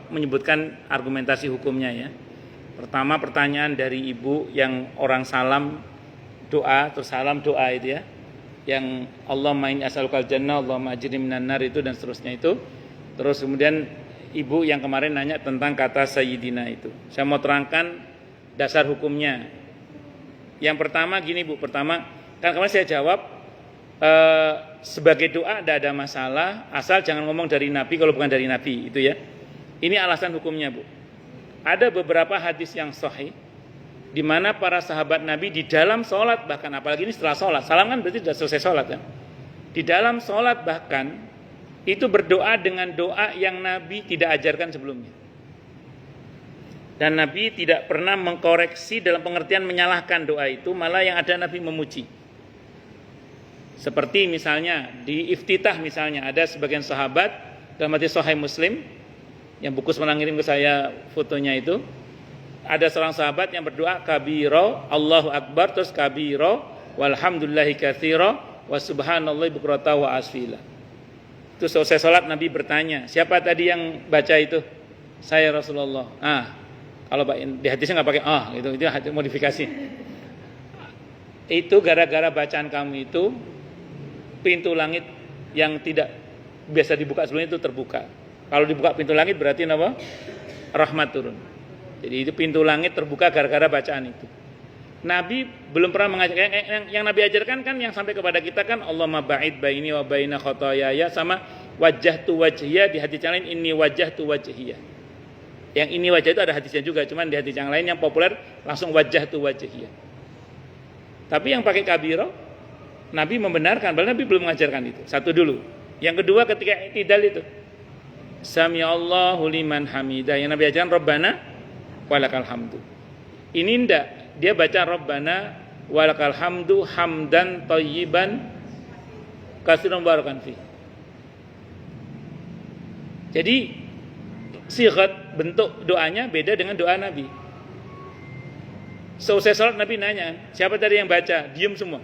Speaker 1: menyebutkan argumentasi hukumnya ya. Pertama pertanyaan dari ibu yang orang salam doa, terus salam doa itu ya. Yang Allahumma inni as'alukal jannah, Allahumma ajirni minan nar itu dan seterusnya itu. Terus kemudian ibu yang kemarin nanya tentang kata sayyidina itu. Saya mau terangkan dasar hukumnya. Yang pertama gini Bu, pertama kan kemarin saya jawab sebagai doa tidak ada masalah asal jangan ngomong dari Nabi kalau bukan dari Nabi itu ya. Ini alasan hukumnya Bu. Ada beberapa hadis yang sahih di mana para sahabat Nabi di dalam sholat bahkan apalagi ini setelah sholat, salam kan berarti sudah selesai sholat kan. Di dalam sholat bahkan itu berdoa dengan doa yang Nabi tidak ajarkan sebelumnya. Dan Nabi tidak pernah mengkoreksi dalam pengertian menyalahkan doa itu, malah yang ada Nabi memuji. Seperti misalnya di iftitah misalnya ada sebagian sahabat dalam hadis Sahih Muslim yang buku pernah ngirim ke saya fotonya itu, ada seorang sahabat yang berdoa kabiro Allahu Akbar terus kabiro walhamdulillahi katsira wa subhanallahi bukrata wa asfila. Itu selesai sholat Nabi bertanya, siapa tadi yang baca itu? Saya Rasulullah. Kalau di hadisnya nggak pakai itu hadis modifikasi. Itu gara-gara bacaan kamu itu pintu langit yang tidak biasa dibuka sebelumnya itu terbuka. Kalau dibuka pintu langit berarti apa? Rahmat turun. Jadi itu pintu langit terbuka gara-gara bacaan itu. Nabi belum pernah mengajarkan yang Nabi ajarkan kan yang sampai kepada kita kan Allahumma ba'id baini wa baina khotoyaya sama wajjahtu wajhiyya di hadis yang lain inni wajjahtu wajhiyya. Yang ini wajah itu ada hadisnya juga, cuman di hadis yang lain yang populer langsung wajjahtu wajhiyya. Tapi yang pakai kabiro Nabi membenarkan, padahal Nabi belum mengajarkan itu. Satu dulu. Yang kedua ketika i'tidal itu Sami'allahu liman hamidah. Yang Nabi ajarkan Rabbana walakal hamdu. Ini enggak, dia baca Rabbana walakal hamdu hamdan thayyiban katsiran barakan fi. Jadi sighat bentuk doanya beda dengan doa Nabi. Selesai salat Nabi nanya, siapa tadi yang baca? Diam semua.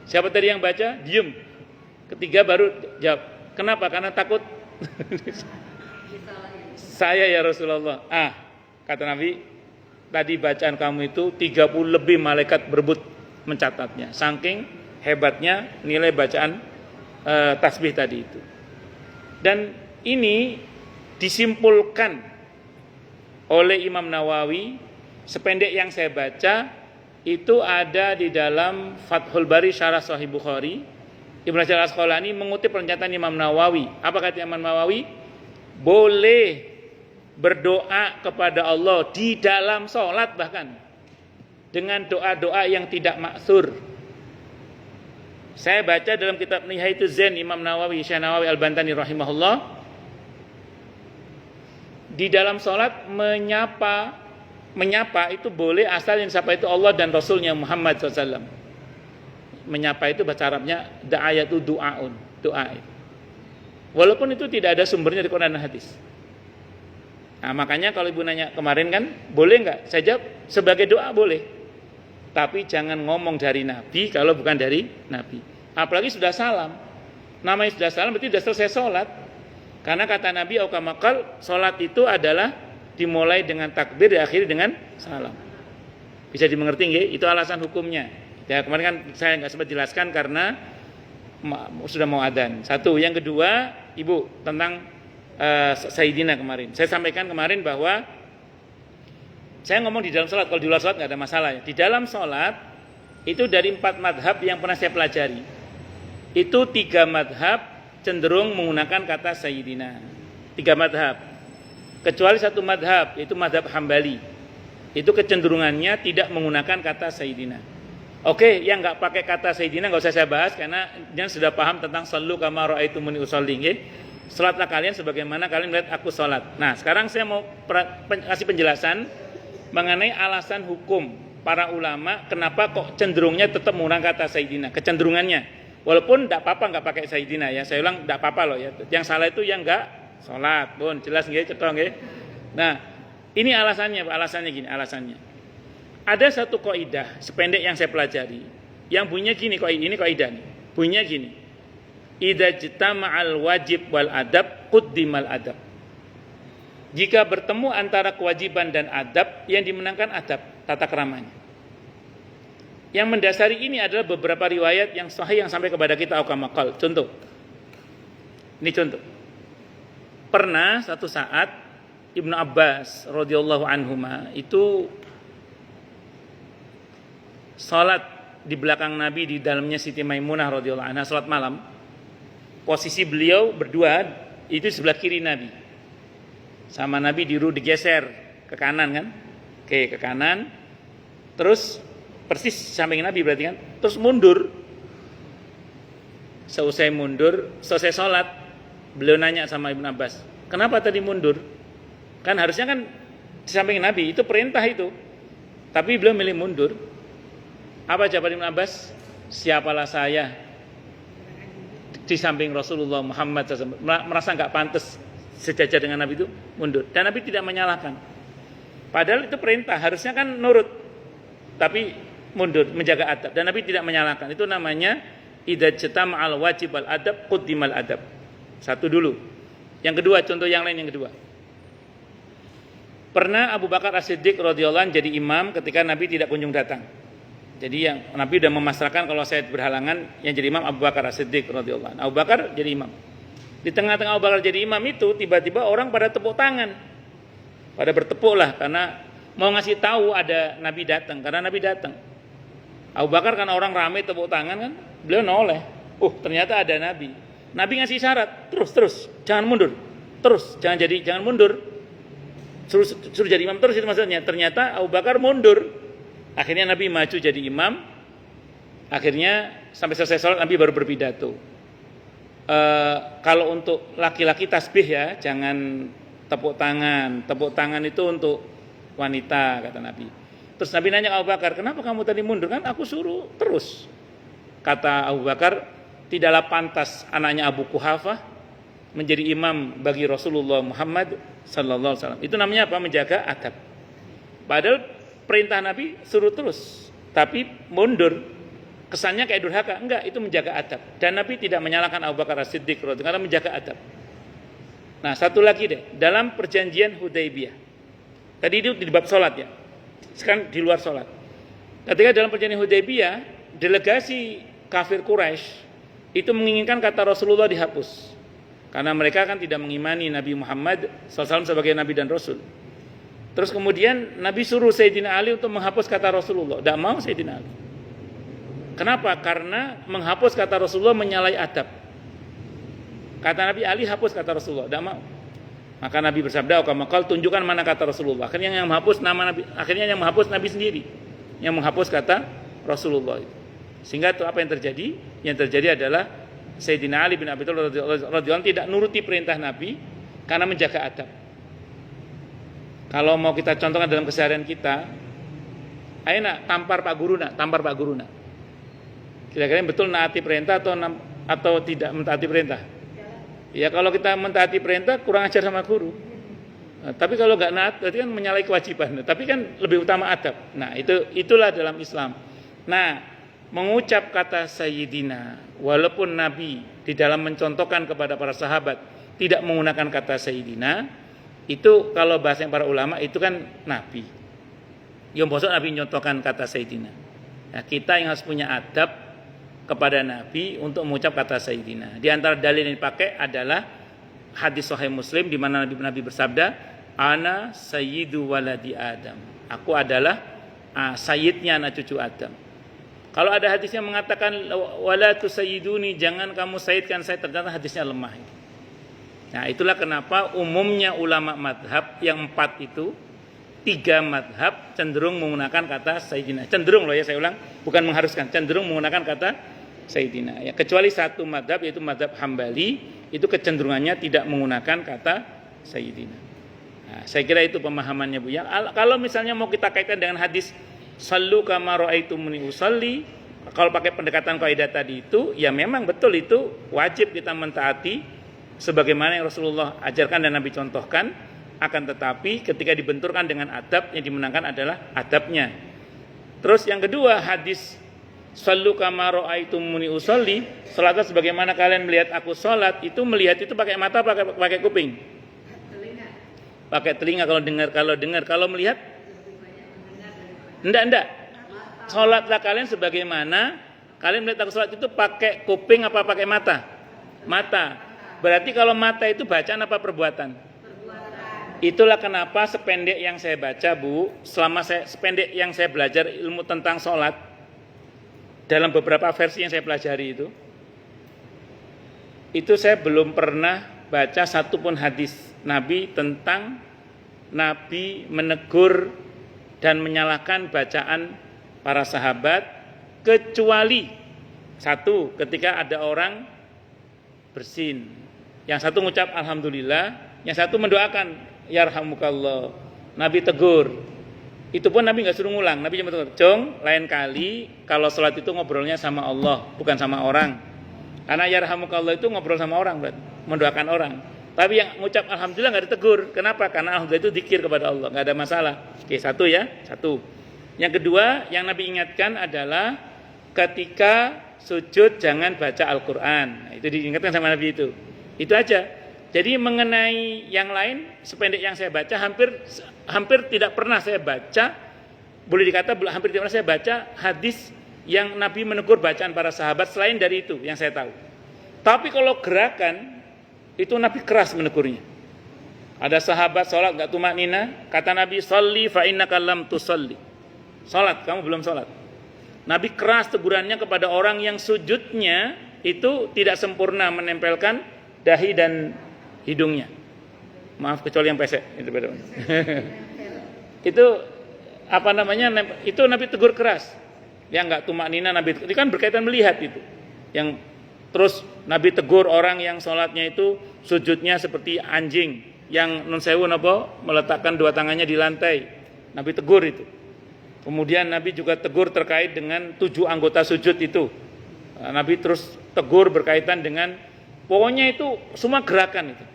Speaker 1: Siapa tadi yang baca? Diam. Ketiga baru jawab. Kenapa? Karena takut. Saya ya Rasulullah. Kata Nabi, tadi bacaan kamu itu 30 lebih malaikat berebut mencatatnya. Saking hebatnya nilai bacaan tasbih tadi itu. Dan ini disimpulkan oleh Imam Nawawi, sependek yang saya baca itu ada di dalam Fathul Bari Syarah Sahih Bukhari. Ibnu Hajar Al-Asqalani mengutip pernyataan Imam Nawawi. Apa kata Imam Nawawi? Boleh berdoa kepada Allah di dalam sholat bahkan dengan doa-doa yang tidak maksur. Saya baca dalam kitab Nihayatuz Zain Imam Nawawi Syekh Nawawi Al-Bantani rahimahullah, di dalam sholat menyapa itu boleh asal yang disapa itu Allah dan Rasulnya Muhammad SAW. Menyapa itu bahasa Arabnya da'ayatu du'aun, doa. Walaupun itu tidak ada sumbernya di Quran dan hadis. Nah, makanya kalau ibu nanya kemarin kan boleh nggak? Saya jawab sebagai doa boleh. Tapi jangan ngomong dari Nabi kalau bukan dari Nabi. Apalagi sudah salam. Namanya sudah salam berarti sudah selesai sholat. Karena kata Nabi aukamakal, sholat itu adalah dimulai dengan takbir, diakhiri dengan salam. Bisa dimengerti nggih? Itu alasan hukumnya. Ya kemarin kan saya nggak sempat jelaskan karena sudah mau adzan. Satu, yang kedua, Ibu tentang Sayyidina kemarin. Saya sampaikan kemarin bahwa saya ngomong di dalam sholat, kalau di luar sholat nggak ada masalah ya. Di dalam sholat itu dari 4 madhab yang pernah saya pelajari, itu 3 madhab cenderung menggunakan kata Sayyidina. 3 madhab, kecuali 1 madhab, yaitu madhab Hambali. Itu kecenderungannya tidak menggunakan kata Sayyidina. Oke, yang nggak pakai kata Sayyidina nggak usah saya bahas karena dia sudah paham tentang sallu kama ra'aitumuni usolli. Salatlah kalian sebagaimana kalian melihat aku salat. Nah, sekarang saya mau kasih penjelasan mengenai alasan hukum para ulama kenapa kok cenderungnya tetap menggunakan kata Sayyidina, kecenderungannya. Walaupun tidak apa-apa nggak pakai Sayyidina ya, saya ulang tidak apa-apa loh ya. Yang salah itu yang nggak sholat, pun jelas nggih, cetha nggih. Nah, ini alasannya gini, alasannya. Ada satu kaidah sependek yang saya pelajari, yang bunyinya gini, ini kaidah nih. Bunyinya gini. Idza jitama'al wajib wal adab quddimal adab. Jika bertemu antara kewajiban dan adab, yang dimenangkan adab, tata keramanya. Yang mendasari ini adalah beberapa riwayat yang sahih yang sampai kepada kita aukamakal. Contoh. Ini contoh. Pernah satu saat Ibnu Abbas radhiyallahu anhuma itu salat di belakang Nabi, di dalamnya Siti Maimunah radhiyallahu anha, salat malam. Posisi beliau berdua itu sebelah kiri Nabi. Sama Nabi digeser ke kanan kan? Oke, ke kanan. Terus persis samping Nabi berarti kan? Terus mundur. Seusai mundur, selesai sholat, beliau nanya sama Ibnu Abbas, kenapa tadi mundur? Kan harusnya kan di samping Nabi, itu perintah itu. Tapi beliau milih mundur. Apa jawaban Ibnu Abbas? Siapalah saya di samping Rasulullah Muhammad SAW, merasa nggak pantas sejajar dengan Nabi itu mundur. Dan Nabi tidak menyalahkan. Padahal itu perintah, harusnya kan nurut. Tapi mundur, menjaga adab. Dan Nabi tidak menyalahkan. Itu namanya idza jatama'al wajib wal adab quddimal adab. Satu dulu. Yang kedua, contoh yang lain yang kedua. Pernah Abu Bakar As-Siddiq radhiyallahu anhu jadi imam ketika Nabi tidak kunjung datang. Jadi yang Nabi sudah memasrahkan kalau saya berhalangan, yang jadi imam Abu Bakar As-Siddiq radhiyallahu anhu. Abu Bakar jadi imam. Di tengah-tengah Abu Bakar jadi imam itu tiba-tiba orang pada tepuk tangan. Pada bertepuk lah karena mau ngasih tahu ada Nabi datang, karena Nabi datang. Abu Bakar karena orang ramai tepuk tangan kan, beliau noleh. Ternyata ada Nabi. Nabi ngasih syarat, terus jangan mundur. Jangan mundur. Suruh jadi imam terus, itu maksudnya. Ternyata Abu Bakar mundur. Akhirnya Nabi maju jadi imam. Akhirnya sampai selesai sholat Nabi baru berpidato. Kalau untuk laki-laki tasbih ya, jangan tepuk tangan. Tepuk tangan itu untuk wanita, kata Nabi. Terus Nabi nanya Abu Bakar, kenapa kamu tadi mundur? Kan aku suruh terus. Kata Abu Bakar, tidaklah pantas anaknya Abu Quhafah menjadi imam bagi Rasulullah Muhammad sallallahu alaihi wasallam. Itu namanya apa? Menjaga adab. Padahal perintah Nabi suruh terus, tapi mundur. Kesannya kayak durhaka, enggak, itu menjaga adab. Dan Nabi tidak menyalahkan Abu Bakar As-Siddiq karena menjaga adab. Nah, satu lagi deh, dalam perjanjian Hudaybiyah. Tadi itu di bab sholat ya. Sekarang di luar sholat. Ketika dalam perjanjian Hudaybiyah, delegasi kafir Quraisy itu menginginkan kata Rasulullah dihapus. Karena mereka kan tidak mengimani Nabi Muhammad SAW sebagai Nabi dan Rasul. Terus kemudian Nabi suruh Sayyidina Ali untuk menghapus kata Rasulullah. Tidak mau Sayyidina Ali. Kenapa? Karena menghapus kata Rasulullah menyalahi adab. Kata Nabi Ali, hapus kata Rasulullah. Tidak mau. Maka Nabi bersabda, "Qamakal, tunjukkan mana kata Rasulullah." Akhirnya yang menghapus nama Nabi, akhirnya yang menghapus Nabi sendiri. Yang menghapus kata Rasulullah itu. Sehingga itu apa yang terjadi? Yang terjadi adalah Sayyidina Ali bin Abi Thalib radhiyallahu anhu tidak nuruti perintah Nabi karena menjaga adab. Kalau mau kita contohkan dalam keseharian kita, ayo nak tampar Pak Guru nak. Kira-kira betul menaati perintah atau tidak mentaati perintah? Ya kalau kita mentaati perintah kurang ajar sama guru. Tapi kalau nggak naat berarti kan menyalahi kewajiban. Tapi kan lebih utama adab. Nah, itulah dalam Islam. Nah, mengucap kata sayyidina walaupun Nabi di dalam mencontohkan kepada para sahabat tidak menggunakan kata sayyidina, itu kalau bahasa para ulama itu kan Nabi. Yang maksud Nabi mencontohkan kata sayyidina. Nah, kita yang harus punya adab kepada Nabi untuk mengucap kata sayyidina. Di antara dalil yang dipakai adalah hadis Sahih Muslim di mana Nabi bersabda, "Ana sayyidu waladi Adam." Aku adalah sayyidnya anak cucu Adam. Kalau ada hadis yang mengatakan wala tusayyiduni, jangan kamu sayyidkan saya, ternyata hadisnya lemah. Nah, itulah kenapa umumnya ulama madhab yang 4 itu, 3 madhab cenderung menggunakan kata sayyidina. Cenderung loh ya, saya ulang, bukan mengharuskan, cenderung menggunakan kata sayyidina. Ya, kecuali 1 madhab yaitu madhab Hambali, itu kecenderungannya tidak menggunakan kata sayyidina. Nah, saya kira itu pemahamannya Bu ya. Kalau misalnya mau kita kaitkan dengan hadis sallu kama ra'aitumuni usalli, kalau pakai pendekatan kaidah tadi itu, ya memang betul itu wajib kita mentaati sebagaimana yang Rasulullah ajarkan dan Nabi contohkan. Akan tetapi ketika dibenturkan dengan adab, yang dimenangkan adalah adabnya. Terus yang kedua, hadis sallu kama ra'aitumuni usalli, salatlah sebagaimana kalian melihat aku salat, itu melihat itu pakai mata, pakai kuping. Pakai telinga kalau dengar, kalau melihat enggak. Salatlah kalian sebagaimana kalian melihat aku salat, itu pakai kuping apa pakai mata? Mata. Berarti kalau mata itu bacaan apa perbuatan? Itulah kenapa sependek yang saya baca Bu, sependek yang saya belajar ilmu tentang salat, dalam beberapa versi yang saya pelajari itu saya belum pernah baca satupun hadis Nabi tentang Nabi menegur dan menyalahkan bacaan para sahabat, kecuali 1 ketika ada orang bersin, yang satu mengucap alhamdulillah, yang satu mendoakan yarhamukallah. Nabi tegur. Itu pun Nabi nggak suruh ngulang, Nabi cuma tegur, "Jong, lain kali kalau sholat itu ngobrolnya sama Allah, bukan sama orang." Karena yarhamukallah itu ngobrol sama orang, berarti mendoakan orang. Tapi yang mengucap alhamdulillah nggak ditegur. Kenapa? Karena alhamdulillah itu zikir kepada Allah, nggak ada masalah. Oke, 1 ya, 1. Yang kedua yang Nabi ingatkan adalah ketika sujud jangan baca Al-Quran. Nah, itu diingatkan sama Nabi itu. Itu aja. Jadi mengenai yang lain, sependek yang saya baca, hampir tidak pernah saya baca, boleh dikata hampir tidak pernah saya baca hadis yang Nabi menegur bacaan para sahabat selain dari itu yang saya tahu. Tapi kalau gerakan, itu Nabi keras menegurnya. Ada sahabat sholat gak tumaknina, kata Nabi, "Sholli fa innaka lam tusolli." Sholat, kamu belum sholat. Nabi keras tegurannya kepada orang yang sujudnya itu tidak sempurna menempelkan dahi dan hidungnya. Maaf kecuali yang pesek. Itu apa namanya? Itu Nabi tegur keras. Yang enggak tumaknina Nabi itu kan berkaitan melihat itu. Yang terus Nabi tegur orang yang sholatnya itu sujudnya seperti anjing yang nun sewu napa meletakkan 2 tangannya di lantai. Nabi tegur itu. Kemudian Nabi juga tegur terkait dengan 7 anggota sujud itu. Nabi terus tegur berkaitan dengan pokoknya itu semua gerakan itu.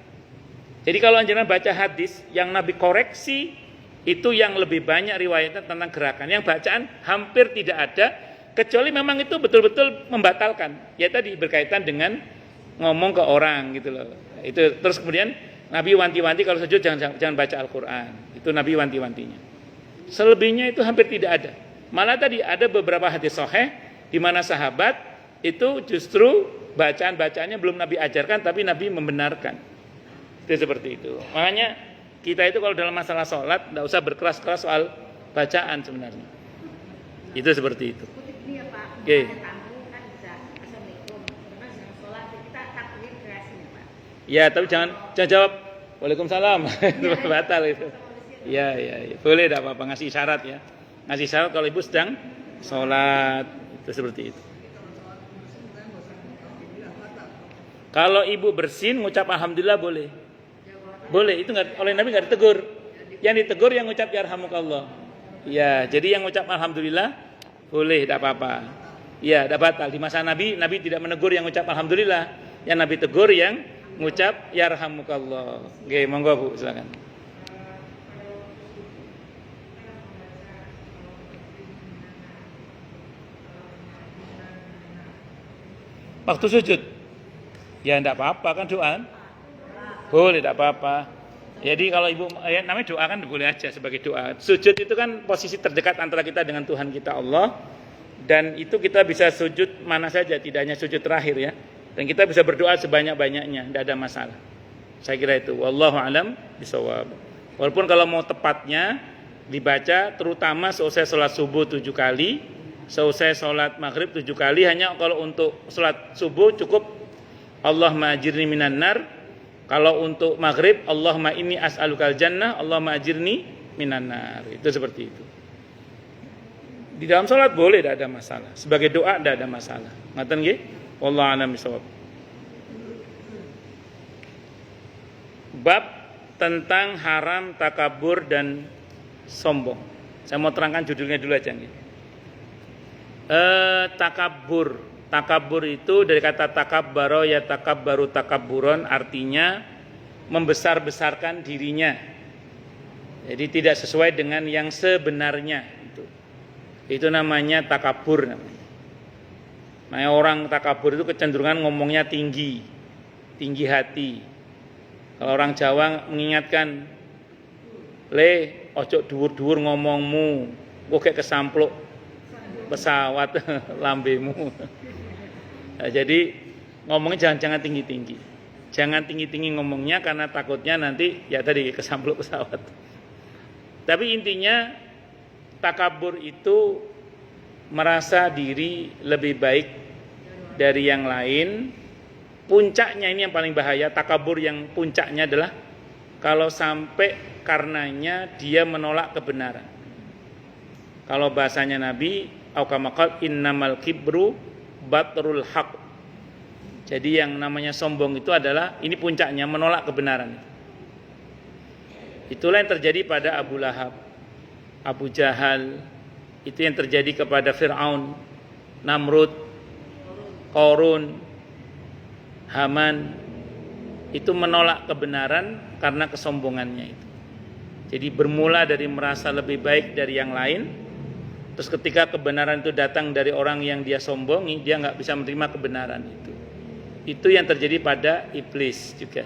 Speaker 1: Jadi kalau anjuran baca hadis yang Nabi koreksi itu yang lebih banyak riwayatnya tentang gerakan. Yang bacaan hampir tidak ada, kecuali memang itu betul-betul membatalkan. Ya tadi berkaitan dengan ngomong ke orang gitu loh. Itu terus kemudian Nabi wanti-wanti kalau sujud jangan baca Al-Qur'an. Itu Nabi wanti-wantinya. Selebihnya itu hampir tidak ada. Malah tadi ada beberapa hadis sahih di mana sahabat itu justru bacaan-bacaannya belum Nabi ajarkan tapi Nabi membenarkan. Itu seperti itu. Makanya kita itu kalau dalam masalah sholat tidak usah berkeras-keras soal bacaan sebenarnya. Itu seperti itu. Oke. Ya, tapi jangan jawab Waalaikumsalam. Batal itu. Ya. Boleh tidak apa-apa ngasih isyarat ya. Ngasih isyarat kalau ibu sedang sholat. Itu seperti itu. Kalau ibu bersin ngucap alhamdulillah boleh. Boleh, itu enggak, oleh Nabi enggak ditegur. Yang ditegur yang ngucap yarhamukallah. Ya, jadi yang ngucap alhamdulillah boleh, tidak apa-apa. Ya, tidak batal. Di masa Nabi tidak menegur yang ngucap alhamdulillah. Yang Nabi tegur yang ngucap yarhamukallah. Oke, monggo Bu, silakan. waktu sujud. Ya enggak apa-apa kan doa. Boleh, enggak apa-apa. Jadi kalau ibu namanya doa kan boleh aja sebagai doa. Sujud itu kan posisi terdekat antara kita dengan Tuhan kita Allah, dan itu kita bisa sujud mana saja, tidak hanya sujud terakhir ya. Dan kita bisa berdoa sebanyak-banyaknya, tidak ada masalah. Saya kira itu. Wallahu alam bisawab. Walaupun kalau mau tepatnya dibaca terutama selesai sholat subuh 7 kali, selesai sholat maghrib 7 kali. Hanya kalau untuk sholat subuh cukup Allahumma ajirni minan nar. Kalau untuk maghrib Allahumma inni as'alukal jannah, Allahumma ajirni minan nar. Itu seperti itu. Di dalam sholat boleh, tidak ada masalah. Sebagai doa tidak ada masalah. Ngaten nggih? Wallahu a'lam bishawab. Bab tentang haram takabur dan sombong. Saya mau terangkan judulnya dulu aja nih. Takabur. Takabur itu dari kata takabbaro ya takabbaru takabburon, artinya membesar-besarkan dirinya. Jadi tidak sesuai dengan yang sebenarnya. Itu namanya takabur namanya. Nah, orang takabur itu kecenderungan ngomongnya tinggi, tinggi hati. Kalau orang Jawa mengingatkan, le ojo dhuwur-dhuwur ngomongmu, kok kayak kesampluk pesawat lambemu. Nah, jadi ngomongnya jangan tinggi-tinggi. Jangan tinggi-tinggi ngomongnya karena takutnya nanti ya tadi kesampluk pesawat. Tapi intinya takabur itu merasa diri lebih baik dari yang lain. Puncaknya ini yang paling bahaya, takabur yang puncaknya adalah kalau sampai karenanya dia menolak kebenaran. Kalau bahasanya Nabi, au kama qala innamal kibru batrul haq. Jadi yang namanya sombong itu adalah ini puncaknya menolak kebenaran. Itulah yang terjadi pada Abu Lahab, Abu Jahal, itu yang terjadi kepada Fir'aun, Namrud, Qarun, Haman. Itu menolak kebenaran karena kesombongannya itu. Jadi bermula dari merasa lebih baik dari yang lain. Terus ketika kebenaran itu datang dari orang yang dia sombongi, dia nggak bisa menerima kebenaran itu. Itu yang terjadi pada iblis juga.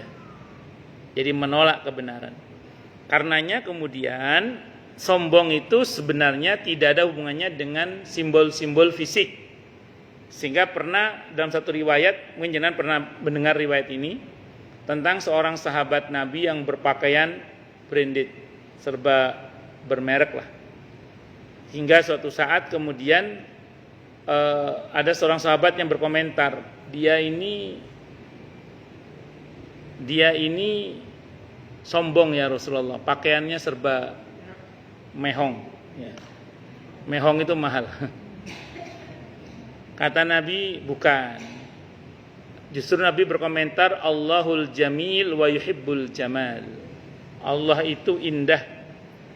Speaker 1: Jadi menolak kebenaran. Karenanya kemudian sombong itu sebenarnya tidak ada hubungannya dengan simbol-simbol fisik. Sehingga pernah dalam satu riwayat, mungkin jenengan pernah mendengar riwayat ini, tentang seorang sahabat Nabi yang berpakaian branded, serba bermerek lah. Hingga suatu saat kemudian ada seorang sahabat yang berkomentar, dia ini sombong ya Rasulullah, pakaiannya serba mehong. Ya. Mehong itu mahal. Kata Nabi, bukan. Justru Nabi berkomentar, Allahul jamil wa yuhibbul jamal. Allah itu indah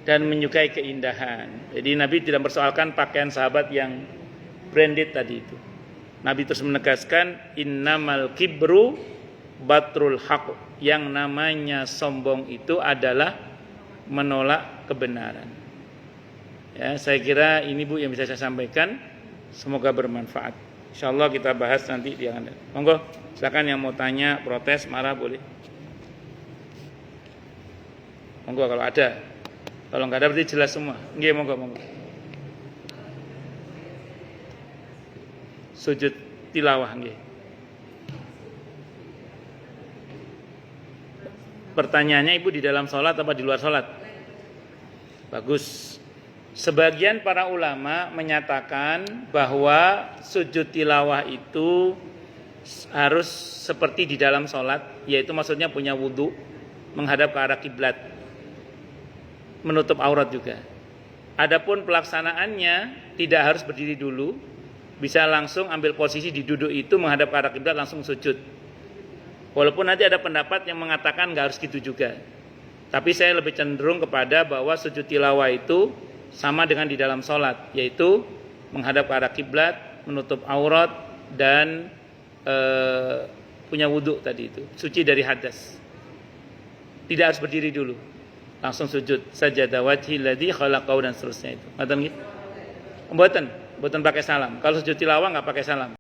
Speaker 1: dan menyukai keindahan. Jadi Nabi tidak mempersoalkan pakaian sahabat yang branded tadi itu. Nabi terus menegaskan, innamal kibru batrul haq. Yang namanya sombong itu adalah menolak kebenaran. Ya, saya kira ini Bu yang bisa saya sampaikan. Semoga bermanfaat. Insyaallah kita bahas nanti di yang ada. Monggo, silakan yang mau tanya, protes, marah boleh. Monggo kalau ada. Kalau enggak ada berarti jelas semua. Nggih, monggo. Sujud tilawah nggih. Pertanyaannya Ibu di dalam sholat apa di luar sholat? Bagus. Sebagian para ulama menyatakan bahwa sujud tilawah itu harus seperti di dalam sholat, yaitu maksudnya punya wudu, menghadap ke arah kiblat, menutup aurat juga. Adapun pelaksanaannya tidak harus berdiri dulu, bisa langsung ambil posisi di duduk itu menghadap ke arah kiblat langsung sujud. Walaupun nanti ada pendapat yang mengatakan nggak harus gitu juga. Tapi saya lebih cenderung kepada bahwa sujud tilawah itu sama dengan di dalam sholat, yaitu menghadap ke arah kiblat, menutup aurat dan punya wudu tadi itu, suci dari hadas. Tidak harus berdiri dulu, langsung sujud sajadah wajhil ladzi khalaqahu dan seterusnya itu. Ngoten nggih? Mboten pakai salam. Kalau sujud tilawah enggak pakai salam.